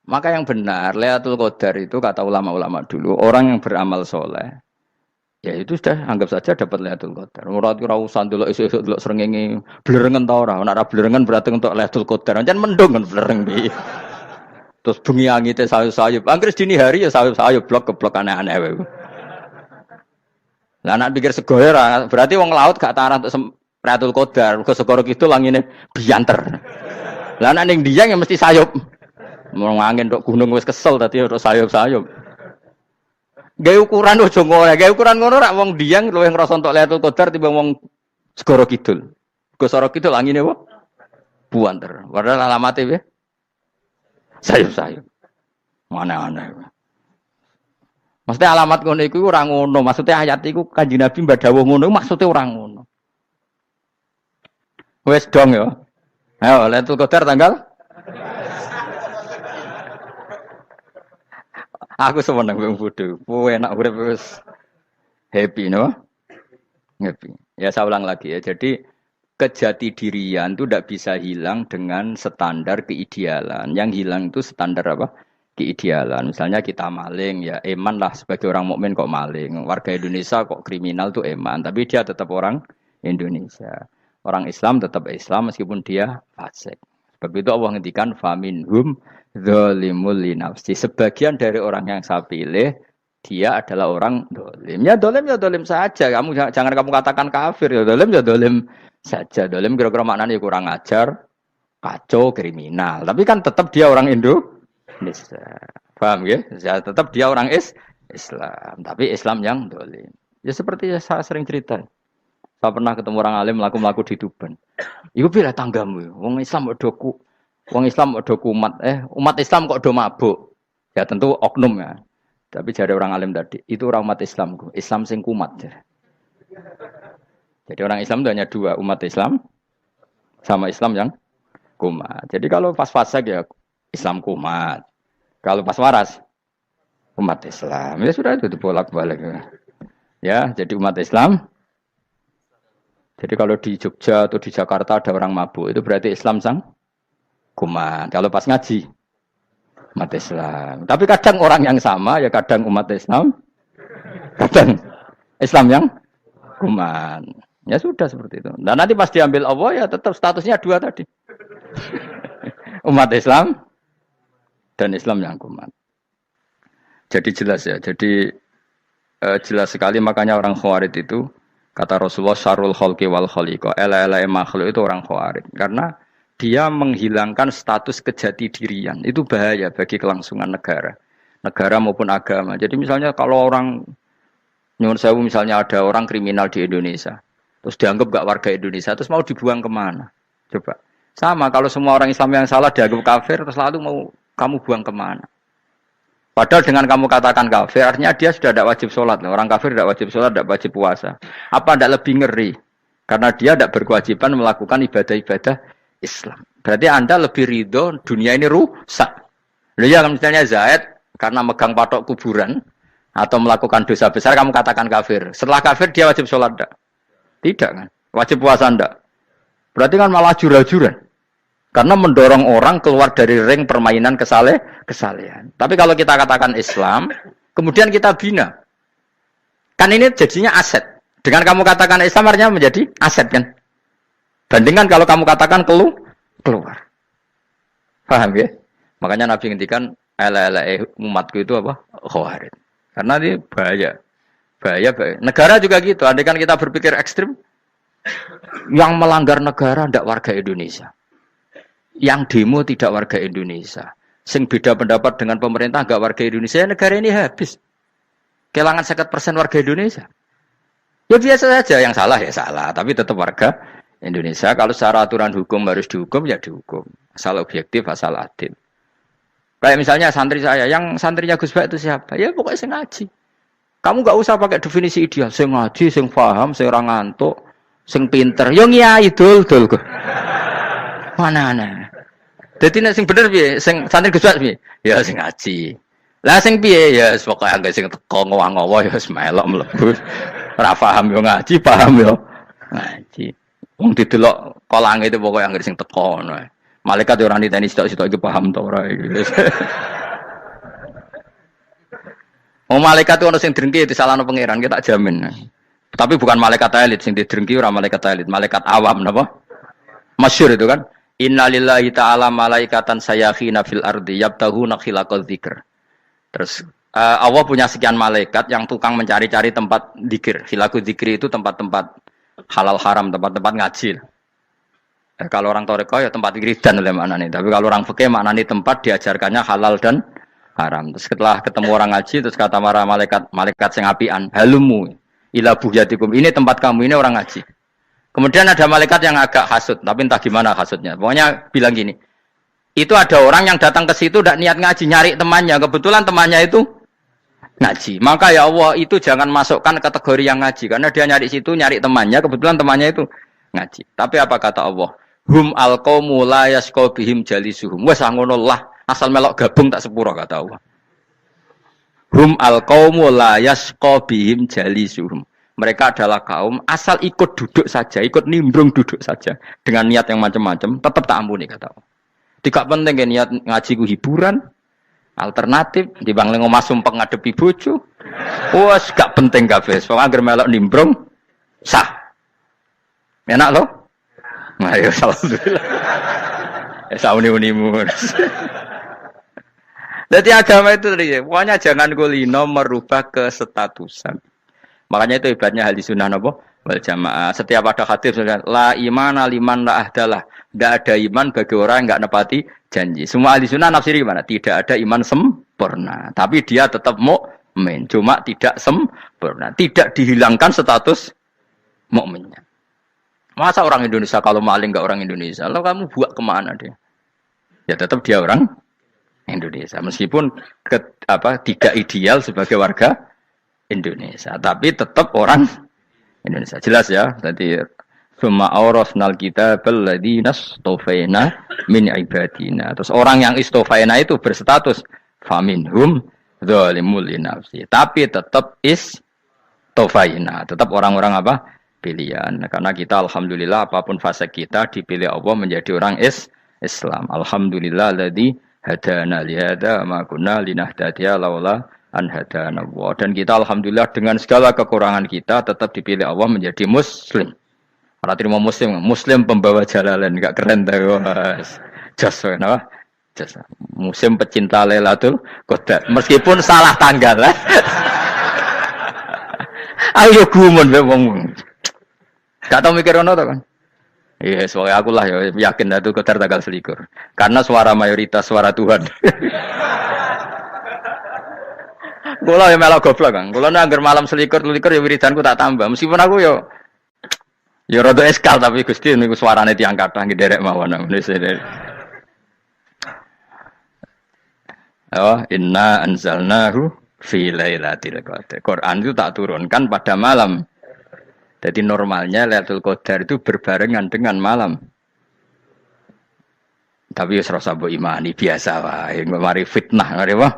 A: Maka yang benar, Lailatul Qadar itu kata ulama-ulama dulu, orang yang beramal soleh, ya itu sudah anggap saja dapat Lailatul Qadar. Ora usah ndelok esuk-esuk ndelok srengenge blerengen ta ora. Nek ora blerengen berarti untuk Lailatul Qadar. Jan mendung kan blereng piye. Terus bengi angite sayup-sayup. Anggere dini hari ya sayup-sayup blok-blok aneh-aneh wae. Lah nek pikir segoyo ora, berarti wong laut gak tarah untuk Lailatul Qadar, ke segoro kidul langine bianter. Lah nek ning Dieng ya mesti sayup. Mau angin tok gunung wis kesel tadi tok sayup-sayup. Gawe ukuran ojo ngono, gawe ukuran ngono rak wong Dieng luwih ngrasa entuk Lailatul Qadar timbang wong segoro kidul. Ke segoro kidul angine apa? Buanter. Padahal alamatnya ya sayup-sayup. Mana-mana. Maksudnya alamat ngono iku ora ngono, maksudnya ayat iku Kanjeng Nabi mbadhawuh ngono maksudnya ora ngono. Wes dong ya. Ayo Lailatul Qadar tanggal. Aku seneng wong bodho. Kowe enak urip wis happy no? Happy. Ya saya ulang lagi ya. Jadi kejati dirian itu tidak bisa hilang dengan standar keidealan. Yang hilang itu standar apa? Keidealan. Misalnya kita maling, ya eman lah sebagai orang mukmin kok maling. Warga Indonesia kok kriminal tuh eman, tapi dia tetap orang Indonesia. Orang Islam tetap Islam meskipun dia fasik. Sebab itu Allah ngendikan faminhum zalimul linafsi. Sebagian dari orang yang saya pilih dia adalah orang dolim. Ya dolim saja. Kamu jangan kamu katakan kafir ya dolim saja. Dolim kira-kira maknanya kurang ajar, kacau, kriminal. Tapi kan tetap dia orang Indonesia. Paham ya? Ya tetap dia orang Islam, tapi Islam yang dolim. Ya seperti saya sering cerita. Saya pernah ketemu orang alim melaku di Tuban. Iku pilih tanggamu. Wong Islam kok do umat Islam kok do mabuk. Ya tentu oknum ya. Tapi jadi orang alim tadi, itu orang umat Islam. Islam sing kumat. Jadi orang Islam itu hanya dua, umat Islam sama Islam yang kumat. Jadi kalau pas fasik ya Islam kumat. Kalau pas waras umat Islam. Ya sudah itu bolak-balik. Ya, jadi umat Islam. Jadi kalau di Jogja atau di Jakarta ada orang mabuk, itu berarti Islam sang kumat. Kalau pas ngaji umat Islam. Tapi kadang orang yang sama ya kadang umat Islam, kadang Islam yang kumat. Ya sudah seperti itu. Dan nanti pas diambil Allah ya tetap statusnya dua tadi. Umat Islam dan Islam yang kumat. Jadi jelas ya. Jadi jelas sekali makanya orang Khawarij itu kata Rasulullah syarrul khalqi wal khaliqa. Ela-ela makhluk itu orang Khawarij karena dia menghilangkan status kejati dirian. Itu bahaya bagi kelangsungan negara maupun agama. Jadi misalnya kalau orang nyuwun sewu misalnya ada orang kriminal di Indonesia, terus dianggap gak warga Indonesia, terus mau dibuang kemana? Coba. Sama kalau semua orang Islam yang salah dianggap kafir, terus lalu mau kamu buang kemana? Padahal dengan kamu katakan kafir, artinya dia sudah tidak wajib sholat. Orang kafir tidak wajib sholat, tidak wajib puasa. Apa tidak lebih ngeri? Karena dia tidak berkewajiban melakukan ibadah-ibadah Islam. Berarti Anda lebih ridho dunia ini rusak. Lalu ya misalnya Zaid karena megang patok kuburan atau melakukan dosa besar kamu katakan kafir. Setelah kafir dia wajib sholat enggak? Tidak kan? Wajib puasa enggak? Berarti kan malah jura-juran. Karena mendorong orang keluar dari ring permainan kesalehan. Tapi kalau kita katakan Islam, kemudian kita bina. Kan ini jadinya aset. Dengan kamu katakan Islam artinya menjadi aset kan? Bandingkan kalau kamu katakan keluar. Paham ya? Makanya Nabi ngendikan umatku itu apa? Khawarij. Karena ini bahaya. Bahaya. Negara juga gitu. Andai kan kita berpikir ekstrim, yang melanggar negara tidak warga Indonesia. Yang demo tidak warga Indonesia. Sing beda pendapat dengan pemerintah enggak warga Indonesia, negara ini habis. Kehilangan 50% warga Indonesia. Ya biasa saja, yang salah ya salah, tapi tetap warga Indonesia. Kalau secara aturan hukum harus dihukum ya dihukum. Asal objektif, asal adil. Kayak misalnya santri saya, yang santrinya Gus Bak itu siapa? Ya pokoknya sing ngaji. Kamu enggak usah pakai definisi ideal, sing ngaji, sing paham, sing ora ngantuk, sing pinter. Yo ngiyai dul kok. Mana-mana. Dadi nek sing bener piye? Sing santri Gus Bak piye? Ya sing ngaji. Lah sing piye ya pokoke anggere sing teko ngowah-ngowah ya wis melok mlebu. Ora paham yo ngaji, paham yo ngaji. Wong didelok kolange itu pokoke anggere sing teko ngono. Malaikat yo ora niteni sitok-sitok iki paham ta ora iki. Wong malaikat itu ono sing drengki disalahno pangeran, kita tak jamin. Tapi bukan malaikat elit sing didrengki ora malaikat elit, malaikat awam napa? Masyhur itu kan. Innalillahi ta'ala malaikatan sayakhina fil ardi yabtaghuna khilaqal dzikr. Terus Allah punya sekian malaikat yang tukang mencari-cari tempat dzikir. Khilaqul dzikri itu tempat-tempat halal haram, tempat-tempat ngaji. Kalau orang toreko ya tempat wiridan oleh maknanya. Tapi kalau orang fikih maknanya tempat diajarkannya halal dan haram. Terus setelah ketemu orang ngaji terus kata para malaikat sing apian, halumu ila buhyatikum. Ini tempat kamu, ini orang ngaji. Kemudian ada malaikat yang agak hasut, tapi entah gimana hasutnya. Pokoknya bilang gini, itu ada orang yang datang ke situ tidak niat ngaji, nyari temannya. Kebetulan temannya itu ngaji. Maka ya Allah itu jangan masukkan kategori yang ngaji. Karena dia nyari situ, nyari temannya. Kebetulan temannya itu ngaji. Tapi apa kata Allah? Hum alqaumu la yasqa bihim jalisuhum. Wes ngono lah, asal melok gabung tak sepuro kata Allah. Hum alqaumu la yasqa bihim jalisuhum. Mereka adalah kaum asal ikut duduk saja, ikut nimbrung duduk saja dengan niat yang macam-macam, tetap tak ampuni kata Allah. Tidak penting kan niat ngaji ku hiburan, alternatif, dibanding ngomong sumpah ngadepi bojo. Wes gak penting kabeh. Pokoke anggere melok nimbrung sah. Enak loh? Nah, ya alhamdulillah. Ya sauni-unimu. Jadi agama itu tadi, pokoknya jangan kulino merubah kesestatusan. Makanya itu hebatnya ahli sunnah napa wal jamaah. Setiap ada hadis la imana liman la ahdalah. Tidak ada iman bagi orang yang enggak nepati janji. Semua ahli sunnah nafsiri gimana? Tidak ada iman sempurna, tapi dia tetap mukmin, cuma tidak sempurna. Tidak dihilangkan status mukminnya. Masa orang Indonesia kalau maling enggak orang Indonesia? Lalu kamu buat kemana dia? Ya tetap dia orang Indonesia. Meskipun tidak ideal sebagai warga Indonesia, tapi tetap orang Indonesia. Jelas ya. Tadi summa awrasnal kitabal ladzina istofaina min ibadina. Terus orang yang istofaina itu berstatus faminhum zalimul linafsi. Tapi tetap istofaina, tetap orang-orang apa? Pilihan. Karena kita alhamdulillah apapun fase kita dipilih Allah menjadi orang Islam. Alhamdulillah alladzi hadana li hadza ma kunna linahtadiya laula an hadana Allah. Dan kita alhamdulillah dengan segala kekurangan kita tetap dipilih Allah menjadi muslim. Ora terima muslim pembawa jalalain, enggak keren ta, Mas. Jas napa? Jas. Muslim pecinta Lailatul Qadar. Meskipun salah tanggal. Ayo gumun mbek wong. Gak tau mikir ono to kan? Iya, soalnya aku lah ya yakin Lailatul Qadar tanggal 21. Karena suara mayoritas suara Tuhan. Kula ya melok goblok kan. Kula nek anggar malam 21 ya wiridanku tak tambah. Meskipun aku ya rada eskal tapi Gusti niku suarane tiyang kathah nderek mawon. Oh, inna anzalnahu fi lailatul qadar. Quran itu tak turunkan pada malam. Jadi normalnya Lailatul Qadar itu berbarengan dengan malam. Tapi ya serasa mbok imani biasa wae. Mari fitnah ngare wah.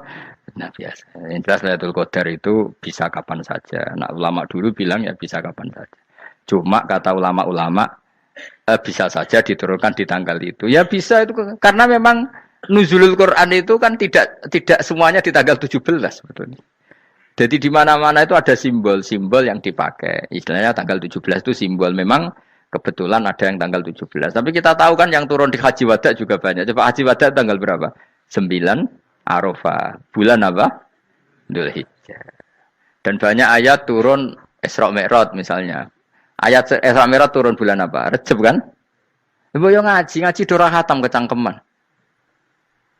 A: Nah biasa. Yang jelas Lailatul Qadar itu bisa kapan saja. Nah ulama dulu bilang ya bisa kapan saja. Cuma kata ulama-ulama bisa saja diturunkan di tanggal itu. Ya bisa itu karena memang nuzulul Quran itu kan tidak semuanya di tanggal 17 sebetulnya. Jadi di mana-mana itu ada simbol-simbol yang dipakai. Istilahnya tanggal 17 itu simbol. Memang kebetulan ada yang tanggal 17. Tapi kita tahu kan yang turun di Haji Wada juga banyak. Coba Haji Wada tanggal berapa? 9 Arafah. Bulan apa? Dzulhijjah. Dan banyak ayat turun Isra Mi'raj misalnya. Ayat Isra Mi'raj turun bulan apa? Rejab kan? Ibu yang ngaji dora khatam kecangkeman.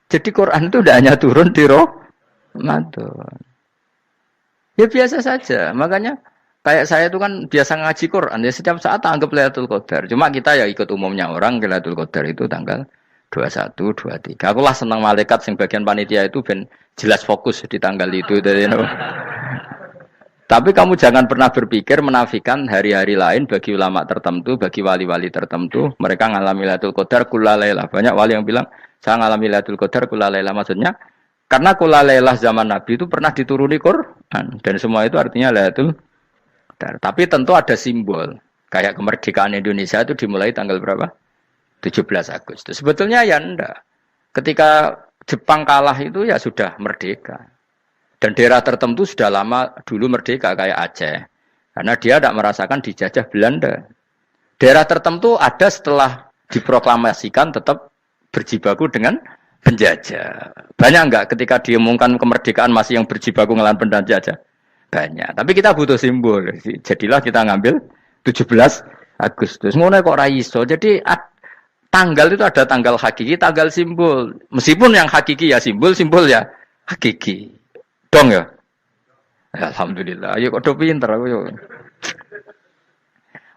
A: Jadi Quran itu tidak hanya turun di Ramadan. Ya biasa saja. Makanya kayak saya itu kan biasa ngaji Quran. Ya setiap saat anggap Lailatul Qadar. Cuma kita ya ikut umumnya orang Lailatul Qadar itu tanggal 21, 23. Aku lah senang malaikat sing bagian panitia itu ben jelas fokus di tanggal itu. Tapi kamu jangan pernah berpikir menafikan hari-hari lain bagi ulama tertentu, bagi wali-wali tertentu. Mereka ngalami Lailatul Qadar kula lailah. Banyak wali yang bilang saya ngalami Lailatul Qadar kula lailah. Maksudnya karena kula lailah zaman Nabi itu pernah dituruni Quran dan semua itu artinya Lailatul Qadar. Tapi tentu ada simbol. Kayak kemerdekaan Indonesia itu dimulai tanggal berapa? 17 Agustus. Sebetulnya ya enggak. Ketika Jepang kalah itu ya sudah merdeka. Dan daerah tertentu sudah lama dulu merdeka kayak Aceh. Karena dia tidak merasakan dijajah Belanda. Daerah tertentu ada setelah diproklamasikan tetap berjibaku dengan penjajah. Banyak enggak ketika diumumkan kemerdekaan masih yang berjibaku ngelawan penjajah? Banyak. Tapi kita butuh simbol. Jadilah kita ngambil 17 Agustus. Ngono kok ra iso. Jadi tanggal itu ada tanggal hakiki, tanggal simbol. Meskipun yang hakiki ya simbol ya hakiki. Dong ya. Alhamdulillah. Ayo kok do pinter aku yo.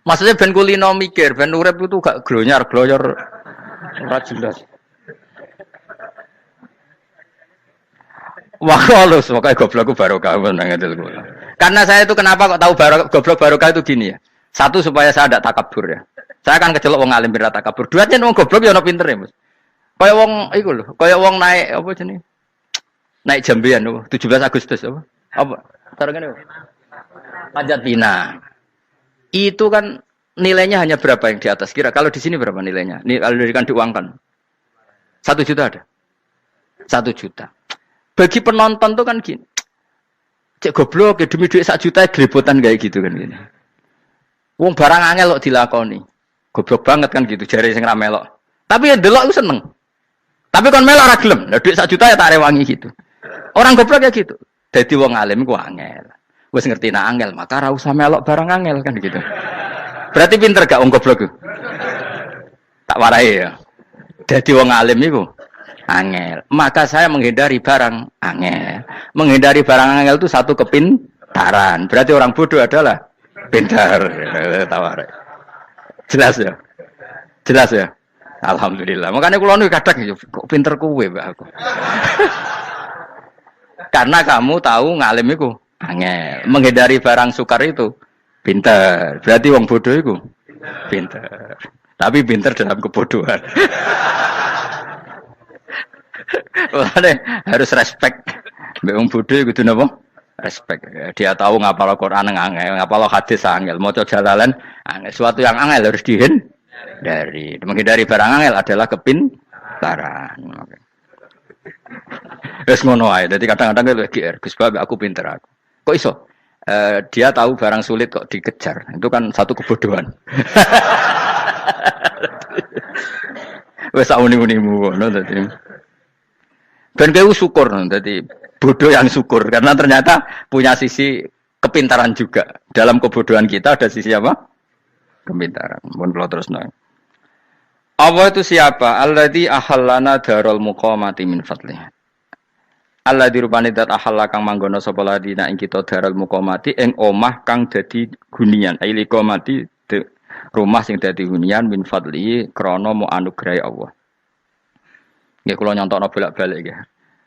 A: Maksudnya ben kulino mikir, ben urip itu gak glonyar-glonyor ora jelas. Wah, halus, makanya goblokku barokah menang ngedel kula. Karena saya itu kenapa kok tahu goblok barokah itu gini ya. Satu supaya saya tidak takabur ya. Saya akan kecelok wong alim pira takabur. Dua jen wong goblok ya ono pinter ya, Mas. Kaya wong iku lho, kaya wong naik apa jenenge? Naik jambian apa? 17 Agustus apa? Apa? Tarungane apa? Panjat Pinang. Itu kan nilainya hanya berapa yang di atas kira? Kalau di sini berapa nilainya? Kalau diuangkan 1 juta ada. 1 juta. Bagi penonton tuh kan gini. Cek goblok ya demi duit 1 juta glebotan kayak gitu kan gini. Wong barang angel kok dilakoni. Goblok banget kan gitu jare sing ra melok. Tapi ya delok aku seneng. Tapi kon melok ora gelem. Lah duit 1 juta ya tak rewangi gitu. Orang goblok ya gitu. Dadi wong alim ku angel. Wis ngerti nak angel, maka ora usah melok barang angel kan gitu. Berarti pinter gak wong goblok ku? Tak warai ya. Dadi wong alim iku angel. Maka saya menghindari barang angel. Menghindari barang angel itu satu kepintaran. Berarti orang bodoh adalah pintar. Tawar. Jelas ya? Jelas ya? Alhamdulillah. Makanya kula nu kadang kok pinter kuwe Mbak aku. Karena kamu tahu ngalim iku angel. Menghindari barang sukar itu pintar. Berarti wong bodoh iku pintar. Tapi pintar dalam kebodohan. Harus respect. Mbak wong bodoh kudu napa? Respect. Dia tahu ngapal Quran angel, ngapal hadis angel, maca jalalan angel. Suatu yang angel harus dihindari. Menghindari barang angel adalah kepintaran. Wes ngono ae. Dadi kadang-kadang lagi GR, Gus Bab aku pinter aku. Kok iso? Dia tahu barang sulit kok dikejar. Itu kan satu kebodohan. Wes sauni-unimu ngono dadi. Ben kowe syukur dadi bodoh yang syukur karena ternyata punya sisi kepintaran juga. Dalam kebodohan kita ada sisi apa? Kepintaran. Mun kula terusno. Allah itu siapa? Alladzi ahallana darul muqamati min fadlih. Alladzi rupane dat ahalla kang manggono sapa ladina ing kita darul muqamati ing omah kang dadi hunian. Aili qamati rumah sing dadi hunian min fadli krana mu anugrahe Allah. Nggih kula nyontokno bolak-balik nggih.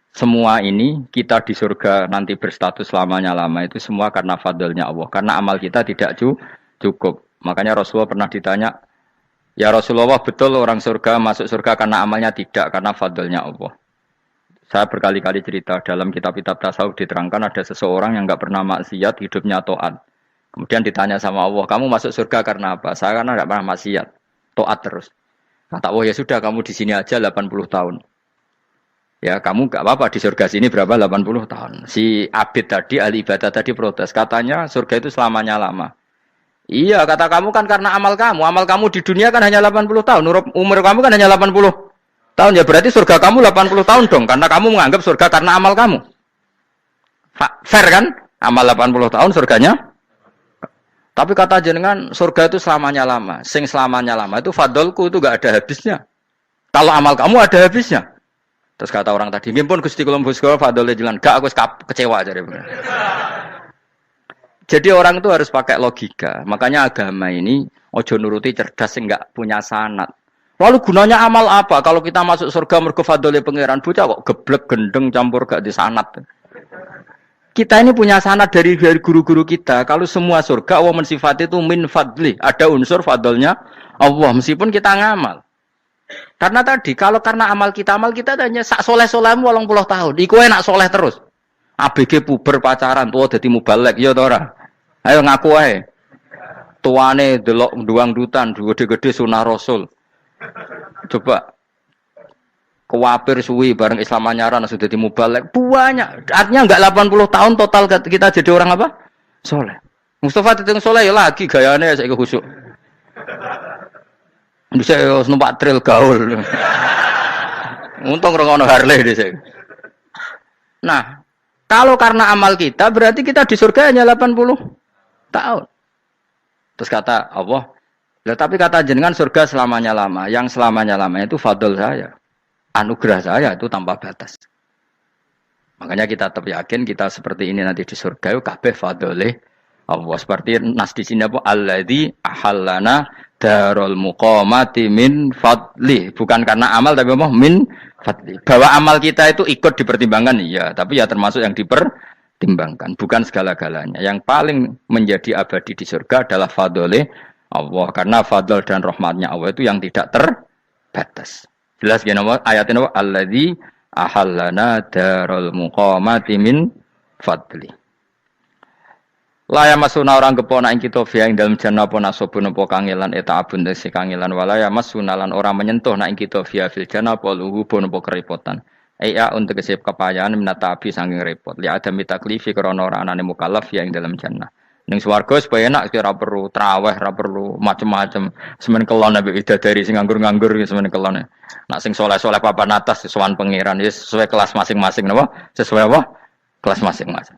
A: Semua ini kita di surga nanti berstatus lamanya-lama itu semua karena fadlnya Allah. Karena amal kita tidak cukup. Makanya Rasulullah pernah ditanya, ya Rasulullah betul orang surga masuk surga karena amalnya tidak, karena fadlnya Allah. Saya berkali-kali cerita dalam kitab-kitab tasawuf diterangkan ada seseorang yang enggak pernah maksiat, hidupnya taat. Kemudian ditanya sama Allah, kamu masuk surga karena apa? Saya karena enggak pernah maksiat, taat terus. Kata Allah, ya sudah kamu di sini aja 80 tahun. Ya kamu gak apa-apa di surga sini berapa 80 tahun. Si Abid tadi, ahli ibadah tadi protes. Katanya surga itu selamanya lama. Iya kata kamu kan karena amal kamu. Amal kamu di dunia kan hanya 80 tahun. Umur kamu kan hanya 80 tahun. Ya berarti surga kamu 80 tahun dong. Karena kamu menganggap surga karena amal kamu. Fair kan? Amal 80 tahun surganya. Tapi kata jenengan surga itu selamanya lama. Sing selamanya lama itu fadolku itu gak ada habisnya. Kalau amal kamu ada habisnya. Terus kata orang tadi, "Ngimpun Gusti kula mbusku fadhole jalan." Gak aku kecewa jare. Jadi orang itu harus pakai logika. Makanya agama ini ojo nuruti cerdas sing enggak punya sanad. Lalu gunanya amal apa? Kalau kita masuk surga mergo fadhole pangeran bocah kok geblek gendeng campur gak di sanad. Kita ini punya sanad dari guru-guru kita. Kalau semua surga Allah mensifati itu min fadli, ada unsur fadlnya Allah meskipun kita ngamal. Karena tadi, kalau karena amal kita hanya sak soleh-solehmu 80 tahun. Iku enak soleh terus. ABG puber pacaran, tua dadi mubalek, ya ta ora? Ayo ngaku ae. Tuane delok duang dutan, gede-gede sunah Rasul. Coba kewapir suwi bareng Islam anyaran sudah dadi mubalek. Banyak. Artinya enggak 80 tahun total kita jadi orang apa? Soleh. Mustafa ditung soleh ya lagi gayane saiki khusuk. Bisa numpak trail gaul. Untung rengono Harley dhisik. Nah, kalau karena amal kita berarti kita di surga hanya 80 tahun. Terus kata Allah, "Lah tapi kata jenengan surga selamanya lama. Yang selamanya lama itu fadl saya. Anugerah saya itu tanpa batas." Makanya kita tetap yakin kita seperti ini nanti di surga itu kabeh fadlih Allah. Seperti nas di sini apa? Alladzi ahallana darul muqamati min fadli. Bukan karena amal tapi apa? Min fadli. Bahwa amal kita itu ikut dipertimbangkan, iya. Tapi ya termasuk yang dipertimbangkan. Bukan segala-galanya. Yang paling menjadi abadi di surga adalah fadlih Allah. Karena fadl dan rahmatnya Allah itu yang tidak terbatas. Jelas gini ayatnya apa? Alladzi ahallana darul muqamati min fadli. Laya masuna orang kepona ing kita via ing dalam jannah apa nasobun apa kangelan eta abun desi kangelan walaya masuna lan orang menyentuh nak ing kita via fil jannah apa luhubun apa kerepotan. Iya untuk kesep kepayahan minata api saking repot. Li ada mitaklifi krana ora anane mukallaf via ing dalam jannah. Ning swarga supaya enak ora perlu traweh, ora perlu macem-macem. Semen kelon ambek widadari sing nganggur-nganggur semen kelon. Nak sing saleh-saleh papan atas sowan pangeran wis sesuai kelas masing-masing napa? Sesuai apa? Kelas masing-masing.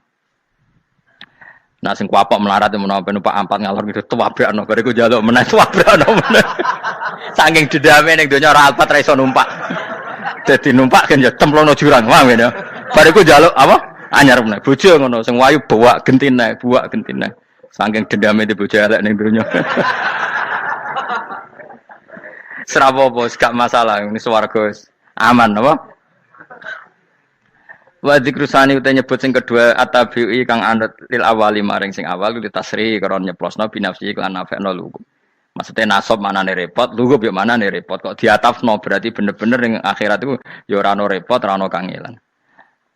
A: Nah sing kuapok melarat menawa numpak ampat ngalor gitu tuwabrakno bariku njaluk meneh tuwabrakno meneh. Saking dendame ning donya ora alpat ra iso numpak. Dadi numpak kan ya templono jurang wae ya. Bariku njaluk apa? Anyar meneh. Bojo ngono sing wayu buak gentine. Saking dendame di bojo elek ning donya. Serapopo gak masalah ini swarga aman apa? Wa dzikrusani uta nyebut sing kedua atabi'i kang anut lil awali maring sing awal di tasri karo nyeplosno binafsi lan nafekno lugu. Maksudnya nasab manane repot, lugu yo manane repot kok diatafno berarti bener-bener ning akhirat iku yo ora ono repot, ora ono kangelan.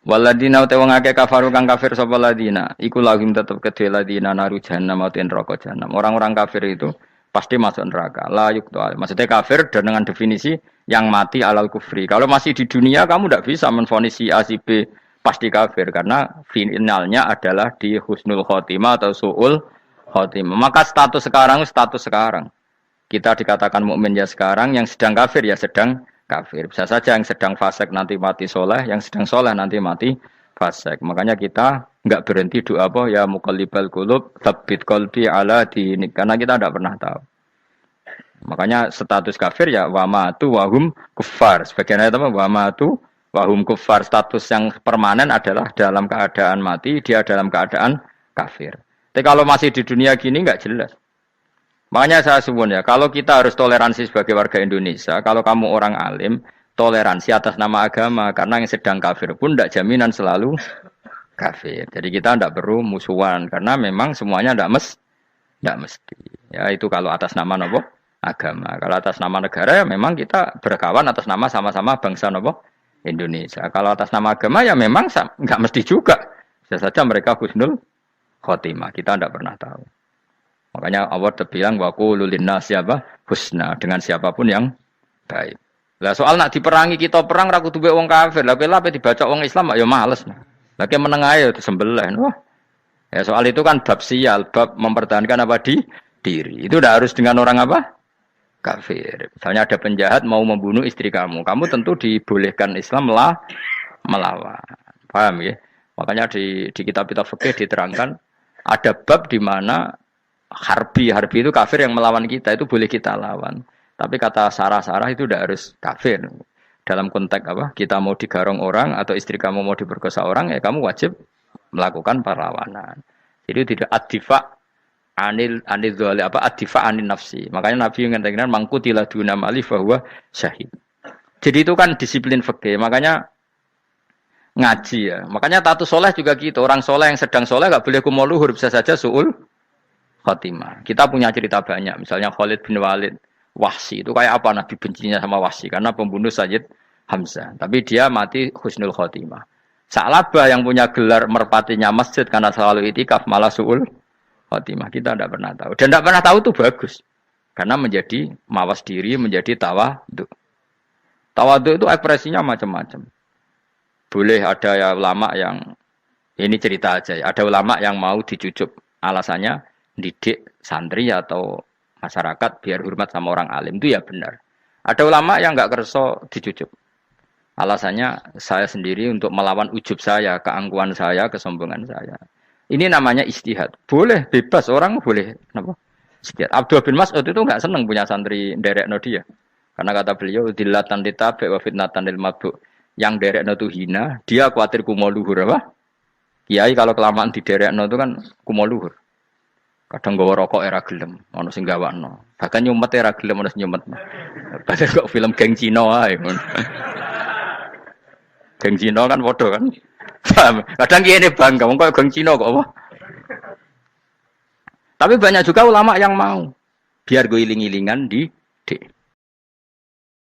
A: Waladina uta wong akeh kafaru kang kafir sapa ladina, iku lahum tetep kedhe ladina naru jahannam utawa neraka jahannam. Orang-orang kafir itu pasti masuk neraka. La yuqtal. Maksudnya kafir dengan definisi yang mati alal kufri. Kalau masih di dunia kamu tidak bisa menvonis si A si B pasti kafir karena finalnya adalah di husnul khotimah atau su'ul khotimah. Maka status sekarang. Kita dikatakan mukmin ya sekarang, yang sedang kafir ya sedang kafir. Bisa saja yang sedang fasik nanti mati soleh, yang sedang soleh nanti mati fasik. Makanya kita enggak berhenti doa apa ya muqallibal qulub tsabbit qalbi ala dinik karena kita tidak pernah tahu. Makanya status kafir ya wamatu wahum kufar. Sebagian ayat apa wamatu wahum kufar. Status yang permanen adalah dalam keadaan mati, dia dalam keadaan kafir. Tapi kalau masih di dunia gini enggak jelas. Makanya saya suwun ya, kalau kita harus toleransi sebagai warga Indonesia, kalau kamu orang alim, toleransi atas nama agama karena yang sedang kafir pun tidak jaminan selalu kafir. Jadi kita tidak perlu musuhan karena memang semuanya tidak mesti. Ya itu kalau atas nama nopo agama. Kalau atas nama negara ya memang kita berkawan atas nama sama-sama bangsa nopo Indonesia. Kalau atas nama agama ya memang nggak mesti juga. Bisa saja mereka husnul khotimah. Kita tidak pernah tahu. Makanya Allah terbilang wa qulu linnas siapa husna dengan siapapun yang baik. Lah soal nak diperangi kita perang ra kudu wong kafir. Lah pepe dibaca wong Islam ya males. Lagi meneng ae disembelih. Wah. Ya soal itu kan bab sial, bab mempertahankan apa diri. Itu udah harus dengan orang apa? Kafir. Misalnya ada penjahat mau membunuh istri kamu tentu dibolehkan Islam melawan. Paham ya? Makanya di kitab-kitab fikih diterangkan ada bab di mana harbi itu kafir yang melawan kita itu boleh kita lawan. Tapi kata sarah-sarah itu udah harus kafir. Dalam konteks apa? Kita mau digarong orang atau istri kamu mau diperkosa orang ya kamu wajib melakukan perlawanan. Jadi tidak adifa anil dzali apa adifa anin nafsi. Makanya Nabi mengatakan mangkutila duna mali bahwa syahid. Jadi itu kan disiplin fikih. Makanya ngaji ya. Makanya tatus soleh juga gitu. Orang soleh yang sedang soleh enggak boleh kumo luhur, bisa saja suul khotimah. Kita punya cerita banyak. Misalnya Khalid bin Walid, Wahsy itu kayak apa Nabi bencinya sama Wahsy karena pembunuh Sayyid Hamzah. Tapi dia mati husnul khotimah. Sa'labah yang punya gelar merpatinya masjid karena selalu itikaf malah suul khotimah. Kita tidak pernah tahu. Dan tidak pernah tahu itu bagus. Karena menjadi mawas diri, menjadi tawadhu. Tawadhu itu ekspresinya macam-macam. Boleh ada ya ulama yang, ini cerita aja ya, ada ulama yang mau dicucup. Alasannya didik santri atau masyarakat biar hormat sama orang alim. Itu ya benar. Ada ulama yang enggak kerso dicucup. Alasannya saya sendiri untuk melawan ujub saya, keangkuhan saya, kesombongan saya. Ini namanya istihad. Boleh, bebas. Orang boleh. Kenapa? Istihad. Abdullah bin Mas'ud itu enggak senang punya santri nderekno dia. Karena kata beliau, dillatan litabe wa fitnatan lil mabuk. Yang nderekno itu hina, dia khawatir kumo luhur. Apa? Kiai kalau kelamaan di nderekno itu kan kumo luhur. Kadang gawa rokok era gelem, ono sing gawakno. Bahkan nyumet era gelem ono sing nyumet. Padahal kok film geng Cina wae ngono. Geng Cina kan padha kan. Kadang kene bangga wong kok geng Cina kok apa? Tapi banyak juga ulama yang mau biar gue iling-ilingan di